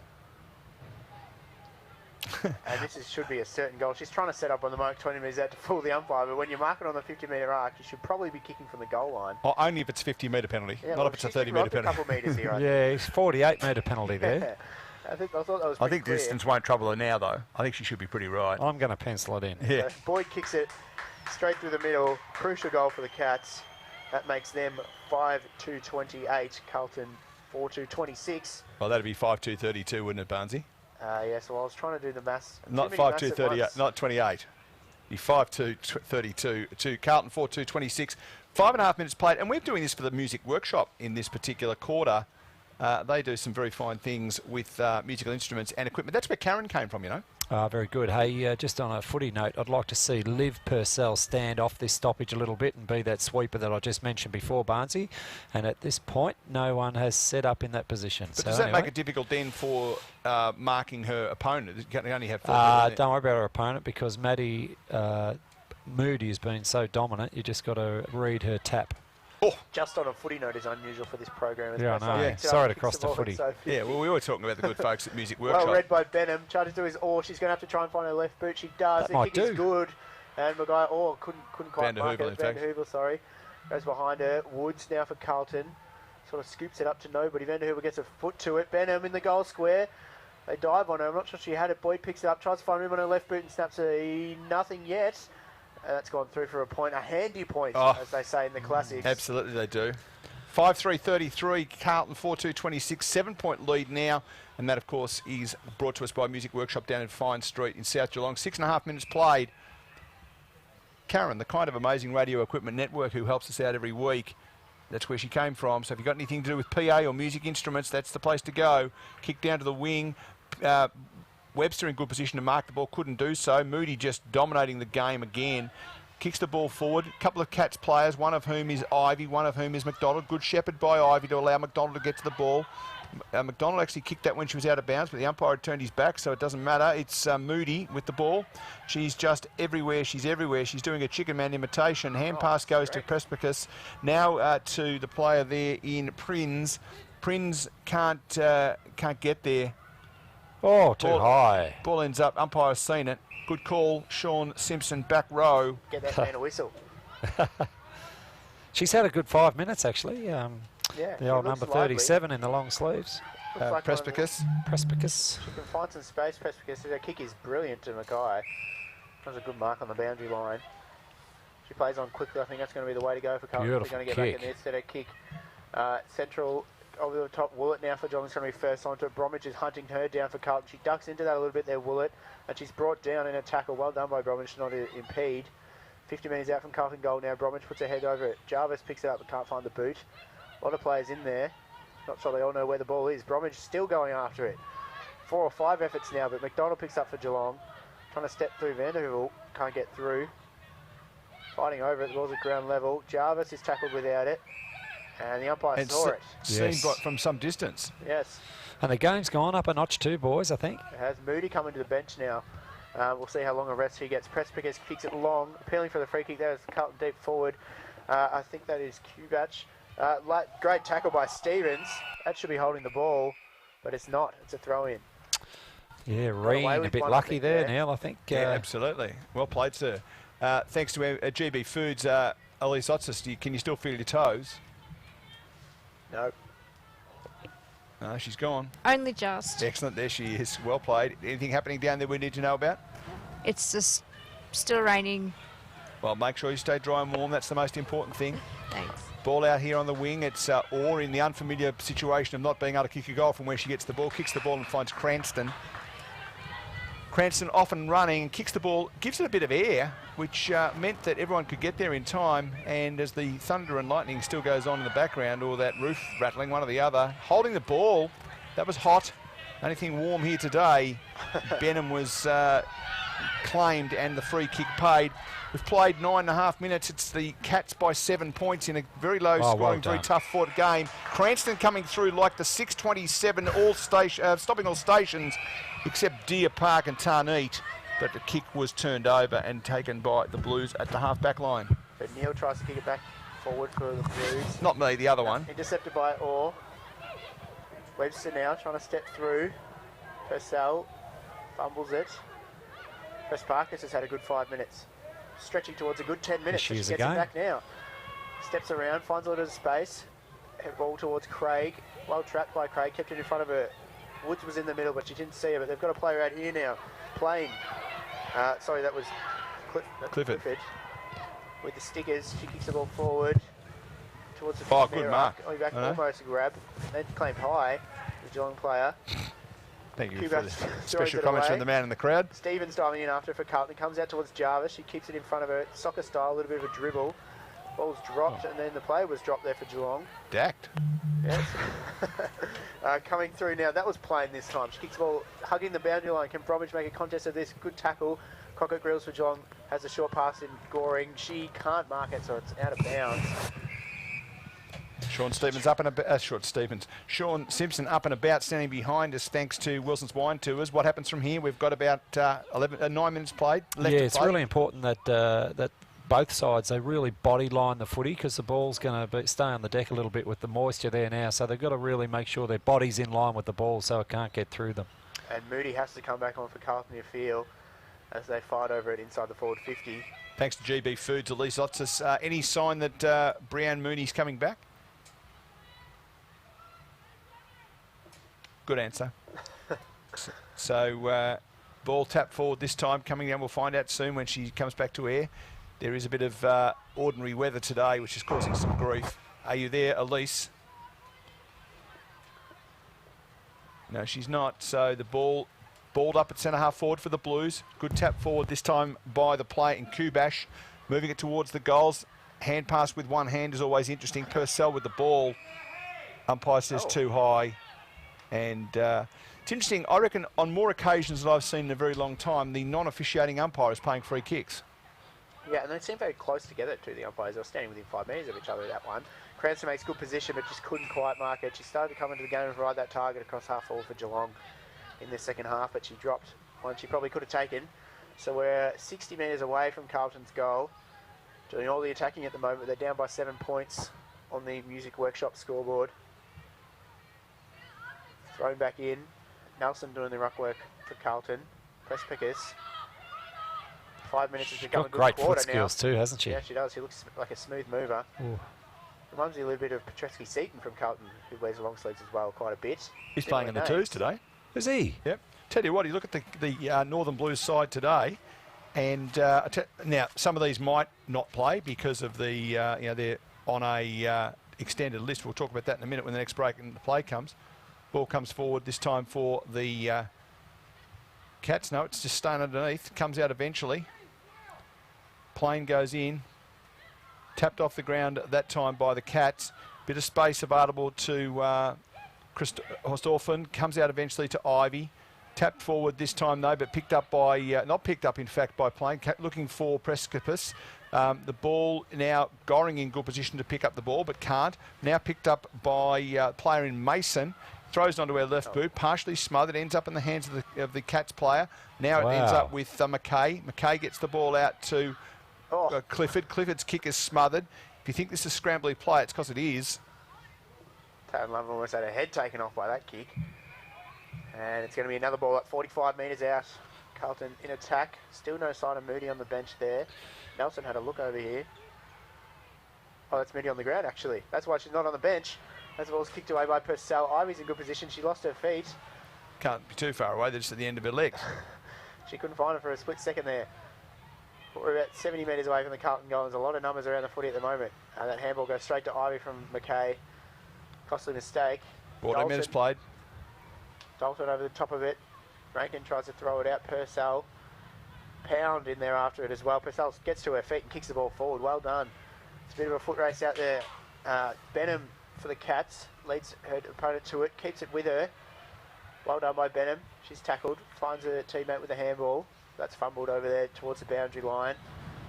And this should be a certain goal. She's trying to set up on the mark 20 metres out to fool the umpire, but when you mark it on the 50-metre arc, you should probably be kicking from the goal line. Oh, only if it's 50-metre penalty, Yeah, not if it's a 30-metre penalty. A couple metres here, I Yeah, it's 48-metre penalty there. I thought that was I pretty think clear. distance won't trouble her now, though. I think she should be pretty right. I'm going to pencil it in. Yeah. So Boyd kicks it straight through the middle. Crucial goal for the Cats. That makes them 5-2-28. Carlton 4-2-26. Well, that'd be 5-2-32, wouldn't it, Barnesy? Yeah, so I was trying to do the maths. Not 5-2-38, not 28. Be 5-2-32 to Carlton 4-2-26. 5.5 minutes played, and we're doing this for the music workshop in this particular quarter. They do some very fine things with musical instruments and equipment. That's where Karen came from, you know. Very good. Hey, just on a footy note, I'd like to see Liv Purcell stand off this stoppage a little bit and be that sweeper that I just mentioned before, Barnesy. And at this point, no one has set up in that position. But so does that anyway, make it difficult then for marking her opponent? You can only have 4 don't worry about her opponent because Maddie Moody has been so dominant, you just got to read her tap. Just on a footy note is unusual for this program. Yeah, I know. Yeah. Sorry to cross the footy. Yeah, well, we were talking about the good folks at Music Workshop. Well read by Benham. Tried to do his oar. She's going to have to try and find her left boot. She does. The kick is good. And Maguire, couldn't quite mark it. Van der Heuvel, sorry. Goes behind her. Woods now for Carlton. Sort of scoops it up to nobody. Van der Heuvel gets a foot to it. Benham in the goal square. They dive on her. I'm not sure she had it. Boyd picks it up. Tries to find room on her left boot and snaps nothing yet. That's gone through for a point, a handy point, as they say in the classics. Absolutely, they do. 5-3-33, Carlton 4-2-26, 7-point lead now, and that, of course, is brought to us by Music Workshop down in Fine Street in South Geelong. 6.5 minutes played. Karen, the kind of amazing radio equipment network who helps us out every week, that's where she came from. So if you've got anything to do with PA or music instruments, that's the place to go. Kick down to the wing. Webster in good position to mark the ball, couldn't do so. Moody just dominating the game again. Kicks the ball forward. A couple of Cats players, one of whom is Ivy, one of whom is McDonald. Good shepherd by Ivy to allow McDonald to get to the ball. McDonald actually kicked that when she was out of bounds, but the umpire had turned his back, so it doesn't matter. It's Moody with the ball. She's just everywhere. She's everywhere. She's doing a chicken man imitation. Hand pass goes to Prespicus. Now to the player there in Prinz. Prinz can't get there. Oh, too high. Ball ends up. Umpire's seen it. Good call. Sean Simpson, back row. Get that man a whistle. She's had a good 5 minutes, actually. Yeah, the old number 37 in the long sleeves. Like Prespicus. Prespicus. She can find some space, Prespicus. Her kick is brilliant to Mackay. That's a good mark on the boundary line. She plays on quickly. I think that's going to be the way to go for Carlton. They're going to get back in there. Instead of kick. Central over the top. Woollett now for Geelong's going to be first onto it. Bromwich is hunting her down for Carlton. She ducks into that a little bit there, Woollett. And she's brought down in a tackle. Well done by Bromwich not to impede. 50 metres out from Carlton goal now. Bromwich puts her head over it. Jarvis picks it up but can't find the boot. A lot of players in there. Not sure they all know where the ball is. Bromwich still going after it. 4 or 5 efforts now, but McDonald picks up for Geelong. Trying to step through Van der Heuvel. Can't get through. Fighting over it. The ball's at ground level. Jarvis is tackled without it. And the umpire saw it. Seen from some distance. Yes. And the game's gone up a notch too, boys, I think. It has Moody coming to the bench now. We'll see how long a rest he gets. Prespicus kicks it long. Appealing for the free kick. That is Carlton deep forward. I think that is Kubach. Great tackle by Stevens. That should be holding the ball, but it's not. It's a throw-in. Yeah, Reen a bit lucky there, Neil, I think. Yeah, absolutely. Well played, sir. Thanks to GB Foods, Elise Otsis, can you still feel your toes? No. No, she's gone. Only just. Excellent, there she is. Well played. Anything happening down there we need to know about? It's just still raining. Well, make sure you stay dry and warm. That's the most important thing. Thanks. Ball out here on the wing. It's Orr in the unfamiliar situation of not being able to kick a goal from where she gets the ball. Kicks the ball and finds Cranston. Cranston off and running, kicks the ball, gives it a bit of air, which meant that everyone could get there in time. And as the thunder and lightning still goes on in the background, or that roof rattling, one or the other, holding the ball, that was hot. Anything warm here today. Benham was claimed and the free kick paid. We've played 9.5 minutes. It's the Cats by 7 points in a very low scoring, very tough fought game. Cranston coming through like the 6:27 stopping all stations. except Deer Park and Tarneet, but the kick was turned over and taken by the Blues at the half-back line. But Neil tries to kick it back forward for the Blues. Not me, the other one. Intercepted by Orr. Webster now trying to step through. Purcell fumbles it. Chris Parker has had a good 5 minutes. Stretching towards a good 10 minutes. She gets it back now. Steps around, finds a little space. Head ball towards Craig. Well trapped by Craig, kept it in front of her. Woods was in the middle, but she didn't see her. But they've got a player out here now. Playing. Sorry, that was Clifford. With the stickers, she kicks the ball forward towards the good mark. Back almost a grab. Then claimed high, the Geelong player. Thank you for the special comments from the man in the crowd. Stevens diving in after for Carlton. Comes out towards Jarvis. She keeps it in front of her. Soccer style, a little bit of a dribble. Ball's dropped, and then the play was dropped there for Geelong. Dacked. Yes. Coming through now. That was plain this time. She kicks the ball, hugging the boundary line. Can Bromwich make a contest of this? Good tackle. Crockett Grills for Geelong has a short pass in Goring. She can't mark it, so it's out of bounds. Sean Simpson up and about, standing behind us thanks to Wilson's Wine Tours. What happens from here? We've got about 9 minutes played left. Yeah, it's really important that that both sides, they really body line the footy, because the ball's going to stay on the deck a little bit with the moisture there now. So they've got to really make sure their body's in line with the ball so it can't get through them. And Moody has to come back on for Carlton, you feel, as they fight over it inside the forward 50. Thanks to GB Foods, Elise Otzis. Any sign that Breanne Mooney's coming back? Good answer. So ball tap forward this time, coming down. We'll find out soon when she comes back to air. There is a bit of ordinary weather today, which is causing some grief. Are you there, Elise? No, she's not. So the balled up at centre half forward for the Blues. Good tap forward this time by the player in Kubash. Moving it towards the goals. Hand pass with one hand is always interesting. Purcell with the ball. Umpire says too high. And it's interesting, I reckon on more occasions than I've seen in a very long time, the non-officiating umpire is paying free kicks. Yeah, and they seem very close together too, the umpires. They were standing within 5 metres of each other, that one. Cranston makes good position, but just couldn't quite mark it. She started to come into the game and provide that target across half forward for Geelong in the second half, but she dropped one she probably could have taken. So we're 60 metres away from Carlton's goal. Doing all the attacking at the moment. They're down by 7 points on the Music Workshop scoreboard. Thrown back in. Nelson doing the ruck work for Carlton. Press Pickers. 5 minutes has become a good quarter now. Got great foot skills too, hasn't she? Yeah, she does. She looks like a smooth mover. Ooh. Reminds me a little bit of Petreski-Seaton from Carlton, who wears long sleeves as well quite a bit. He's playing in the twos today. Is he? Yep. Tell you what, you look at the Northern Blues side today, and now some of these might not play because of the they're on a extended list. We'll talk about that in a minute when the next break and the play comes. Ball comes forward this time for the Cats. No, it's just staying underneath. Comes out eventually. Plane goes in. Tapped off the ground that time by the Cats. Bit of space available to Horstorfen. Comes out eventually to Ivy. Tapped forward this time though, but picked up by, not picked up in fact by Plane. Looking for Precipice. The ball now, Goring in good position to pick up the ball, but can't. Now picked up by player in Mason. Throws onto our left boot, partially smothered, ends up in the hands of the Cats player. Now it ends up with McKay. McKay gets the ball out to Clifford. Clifford's kick is smothered. If you think this is a scrambly play, it's because it is. Tatum Love almost had her head taken off by that kick. And it's going to be another ball at 45 metres out. Carlton in attack. Still no sign of Moody on the bench there. Nelson had a look over here. Oh, that's Moody on the ground, actually. That's why she's not on the bench. As the ball's kicked away by Purcell. Ivy's in good position. She lost her feet. Can't be too far away. They're just at the end of her legs. She couldn't find it for a split second there. But we're about 70 metres away from the Carlton goal. There's a lot of numbers around the footy at the moment. That handball goes straight to Ivy from McKay. Costly mistake. 14 minutes played. Dalton over the top of it. Rankin tries to throw it out. Purcell. Pound in there after it as well. Purcell gets to her feet and kicks the ball forward. Well done. It's a bit of a foot race out there. Benham for the Cats. Leads her opponent to it. Keeps it with her. Well done by Benham. She's tackled. Finds her teammate with a handball. That's fumbled over there towards the boundary line.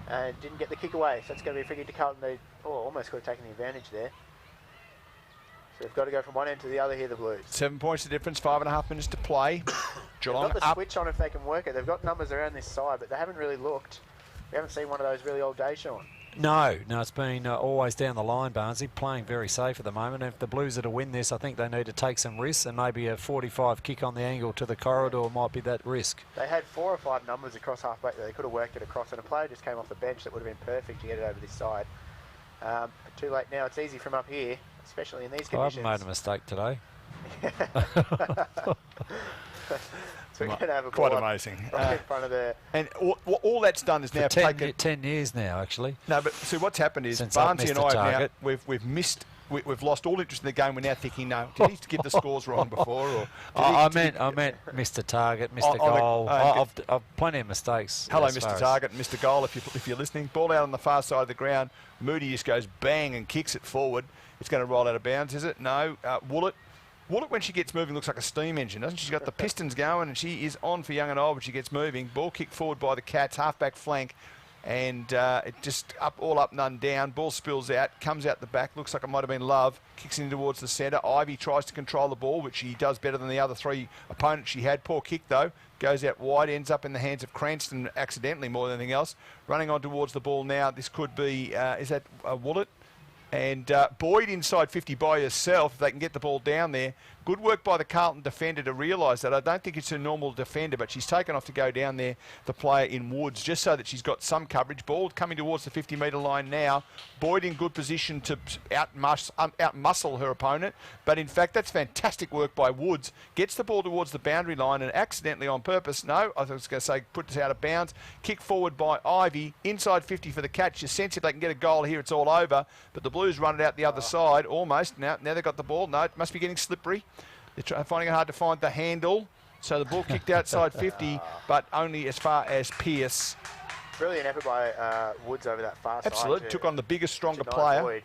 And didn't get the kick away. So it's going to be a free kick to Carlton. They almost could have taken the advantage there. So they've got to go from one end to the other here, the Blues. 7 points the difference, 5.5 minutes to play. Geelong They've got the up. switch on if they can work it. They've got numbers around this side, but they haven't really looked. We haven't seen one of those really old days, Sean. No, it's been always down the line, Barnsley, playing very safe at the moment. If the Blues are to win this, I think they need to take some risks, and maybe a 45 kick on the angle to the corridor might be that risk. They had 4 or 5 numbers across halfback that they could have worked it across, and a player just came off the bench that would have been perfect to get it over this side. But too late now. It's easy from up here, especially in these conditions. I haven't made a mistake today. So we're going to have a Quite ball amazing. right in front of the... And all that's done is now taken 10 years now, actually. No, but see what's happened is Since I've Barnsley and missed I a have now target. we've missed. We've lost all interest in the game. We're now thinking, no, did he give the scores wrong before? Or I meant Mr. Target, Mr. Goal. I've plenty of mistakes. Hello, as far Mr. as- Target, Mr. Goal, if you're listening. Ball out on the far side of the ground. Moody just goes bang and kicks it forward. It's going to roll out of bounds, is it? No. Woolett, when she gets moving, looks like a steam engine, doesn't she? She's got the pistons going, and she is on for young and old when she gets moving. Ball kicked forward by the Cats, half-back flank, and it just all up, none down. Ball spills out, comes out the back. Looks like it might have been Love. Kicks in towards the centre. Ivy tries to control the ball, which she does better than the other 3 opponents she had. Poor kick, though. Goes out wide, ends up in the hands of Cranston accidentally more than anything else. Running on towards the ball now. This could be, is that Woolett? And Boyd inside 50 by herself, if they can get the ball down there. Good work by the Carlton defender to realise that. I don't think it's a normal defender, but she's taken off to go down there, the player in Woods, just so that she's got some coverage. Ball coming towards the 50-metre line now. Boyd in good position to out-muscle her opponent. But in fact, that's fantastic work by Woods. Gets the ball towards the boundary line and accidentally on purpose. No, I was going to say put it out of bounds. Kick forward by Ivy. Inside 50 for the Catch. You sense if they can get a goal here, it's all over. But the Blues run it out the other side almost. Now they've got the ball. No, it must be getting slippery. They're finding it hard to find the handle. So the ball kicked outside 50, but only as far as Pearce. Brilliant effort by Woods over that far side. Absolutely. Took on the bigger, stronger deny player. Boyd.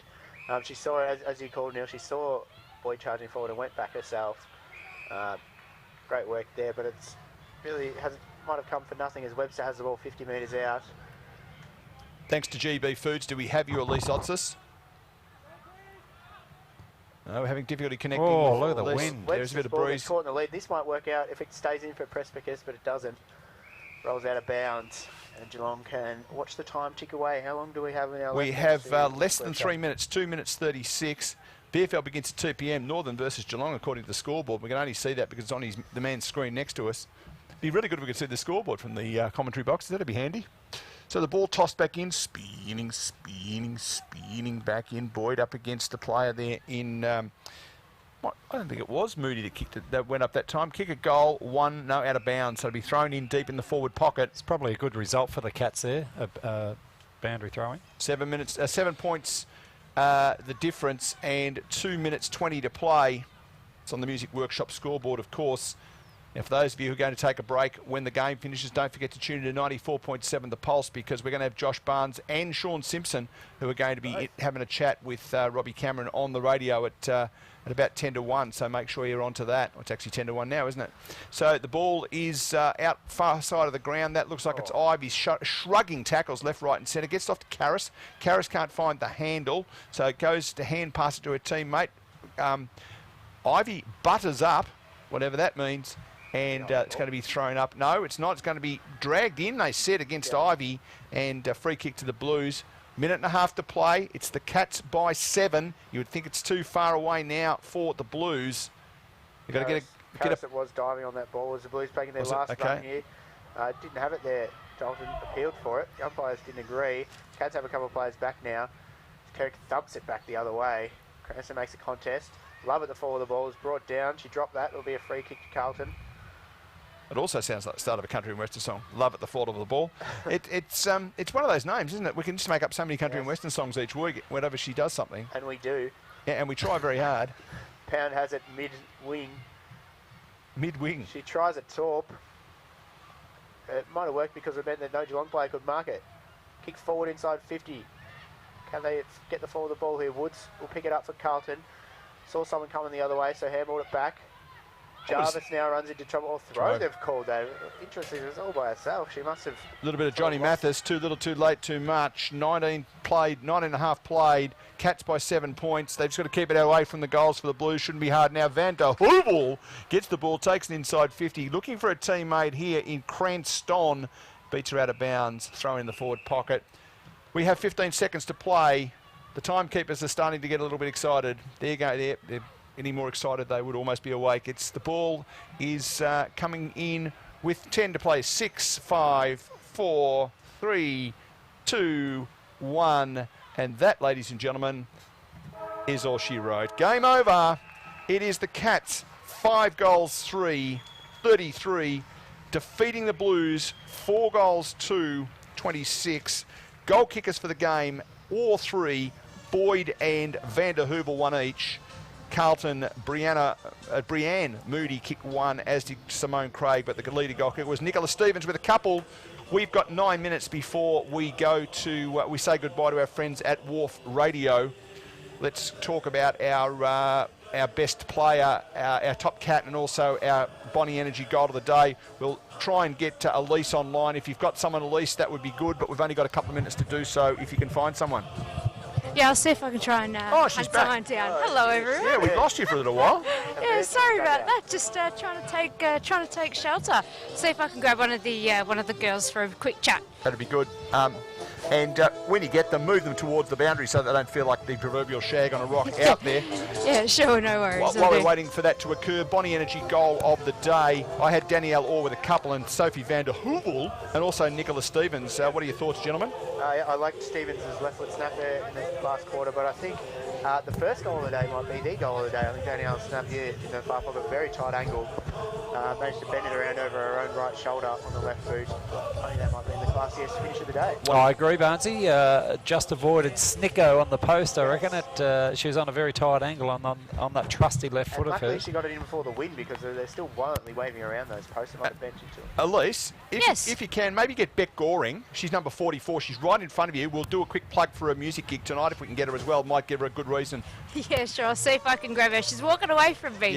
She saw, as you called, Neil, she saw Boyd charging forward and went back herself. Great work there, but it's really might have come for nothing as Webster has the ball 50 metres out. Thanks to GB Foods. Do we have you, Elise Otsis? No, we're having difficulty connecting. Oh, with look at the Elise. wind. There's a bit of Ball breeze. gets caught in the lead. This might work out if it stays in for Prespicus, but it doesn't. Rolls out of bounds. And Geelong can watch the time tick away. How long do we have in our We left? have less than 3 minutes, 2 minutes 36. VFL begins at 2 p.m. Northern versus Geelong, according to the scoreboard. We can only see that because it's on the man's screen next to us. It'd be really good if we could see the scoreboard from the commentary box. That'd be handy. So the ball tossed back in, spinning back in. Boyd up against the player there in... I don't think it was Moody that kicked it. That went up that time. Kick a goal, one, no, out of bounds. So it'll be thrown in deep in the forward pocket. It's probably a good result for the Cats there, boundary throwing. 7 minutes, 7 points, the difference, and 2 minutes 20 to play. It's on the Music Workshop scoreboard, of course. Now, for those of you who are going to take a break when the game finishes, don't forget to tune in to 94.7 The Pulse, because we're going to have Josh Barnes and Sean Simpson, who are going to be having a chat with Robbie Cameron on the radio at about 10 to 1. So make sure you're onto that. Well, it's actually 10 to 1 now, isn't it? So the ball is out far side of the ground. That looks like it's Ivy shrugging tackles left, right and centre. Gets off to Karras. Karras can't find the handle, so it goes to hand pass it to her teammate. Ivy butters up, whatever that means. And it's going to be thrown up. No, it's not. It's going to be dragged in, they said, against Ivy. And free kick to the Blues. Minute and a half to play. It's the Cats by 7. You would think it's too far away now for the Blues. You've got to get It was diving on that ball. Was the Blues taking their last run here? Didn't have it there. Dalton appealed for it. The umpires didn't agree. Cats have a couple of players back now. Kirk thumps it back the other way. Cranston makes a contest. Love at the fall of the ball is brought down. She dropped that. It'll be a free kick to Carlton. It also sounds like the start of a country and western song. Love at the fall of the ball. It's one of those names, isn't it? We can just make up so many country and western songs each week whenever she does something. And we do. Yeah, and we try very hard. Pound has it mid-wing. Mid-wing. She tries a torp. It might have worked because it meant that no Geelong player could mark it. Kick forward inside 50. Can they get the fall of the ball here? Woods will pick it up for Carlton. Saw someone coming the other way, so handballed it back. Jarvis now runs into trouble. Or throw they've called that. Interesting, it was all by herself. She must have... A little bit of Johnny Mathis, too little, too late, too much. 19 and a half played. Cats by 7 points. They've just got to keep it away from the goals for the Blues. Shouldn't be hard now. Van der Heuvel gets the ball, takes an inside 50. Looking for a teammate here in Cranston. Beats her out of bounds. Throw in the forward pocket. We have 15 seconds to play. The timekeepers are starting to get a little bit excited. There you go. They're any more excited, they would almost be awake. The ball is coming in with 10 to play. 6, 5, 4, 3, 2, 1. And that, ladies and gentlemen, is all she wrote. Game over. It is the Cats, 5 goals, 3, 33, defeating the Blues, 4 goals, 2, 26. Goal kickers for the game, all 3, Boyd and Van der Heuvel, 1 each. Carlton, Brianne Moody kicked 1, as did Simone Craig, but the leader goal kicker was Nicola Stevens with a couple. We've got 9 minutes before we go to, we say goodbye to our friends at Wharf Radio. Let's talk about our best player, our top cat, and also our Bonnie Energy goal of the day. We'll try and get Elise online. If you've got someone, Elise, that would be good, but we've only got a couple of minutes to do so if you can find someone. Yeah, I'll see if I can try and she's hunt back. someone down. Hello, everyone. Yeah, we lost you for a little while. Yeah, sorry about that. Just trying to take shelter. See if I can grab one of the girls for a quick chat. That'd be good. And when you get them, move them towards the boundary so they don't feel like the proverbial shag on a rock out there. Yeah, sure, no worries. While we're waiting for that to occur, Bonnie Energy goal of the day. I had Danielle Orr with a couple and Sophie van der Heuvel and also Nicola Stevens. What are your thoughts, gentlemen? I liked Stevens' left foot snap there in the last quarter, but I think the first goal of the day might be the goal of the day. I think Danielle snapped here in the far pocket, very tight angle. Managed to bend it around over her own right shoulder on the left boot. I think that might be the classiest finish of the day. Well, I agree, Barnesy. Just avoided Snicko on the post. I reckon she was on a very tight angle on that trusty left foot of luckily hers. she got it in before the wind because they're still violently waving around those posts. They might have bent into it. Elise, Yes. if you can, maybe get Beck Goring. She's number 44. She's right in front of you. We'll do a quick plug for a music gig tonight if we can get her as well. Might give her a good reason. Yeah, sure. I'll see if I can grab her. She's walking away from me.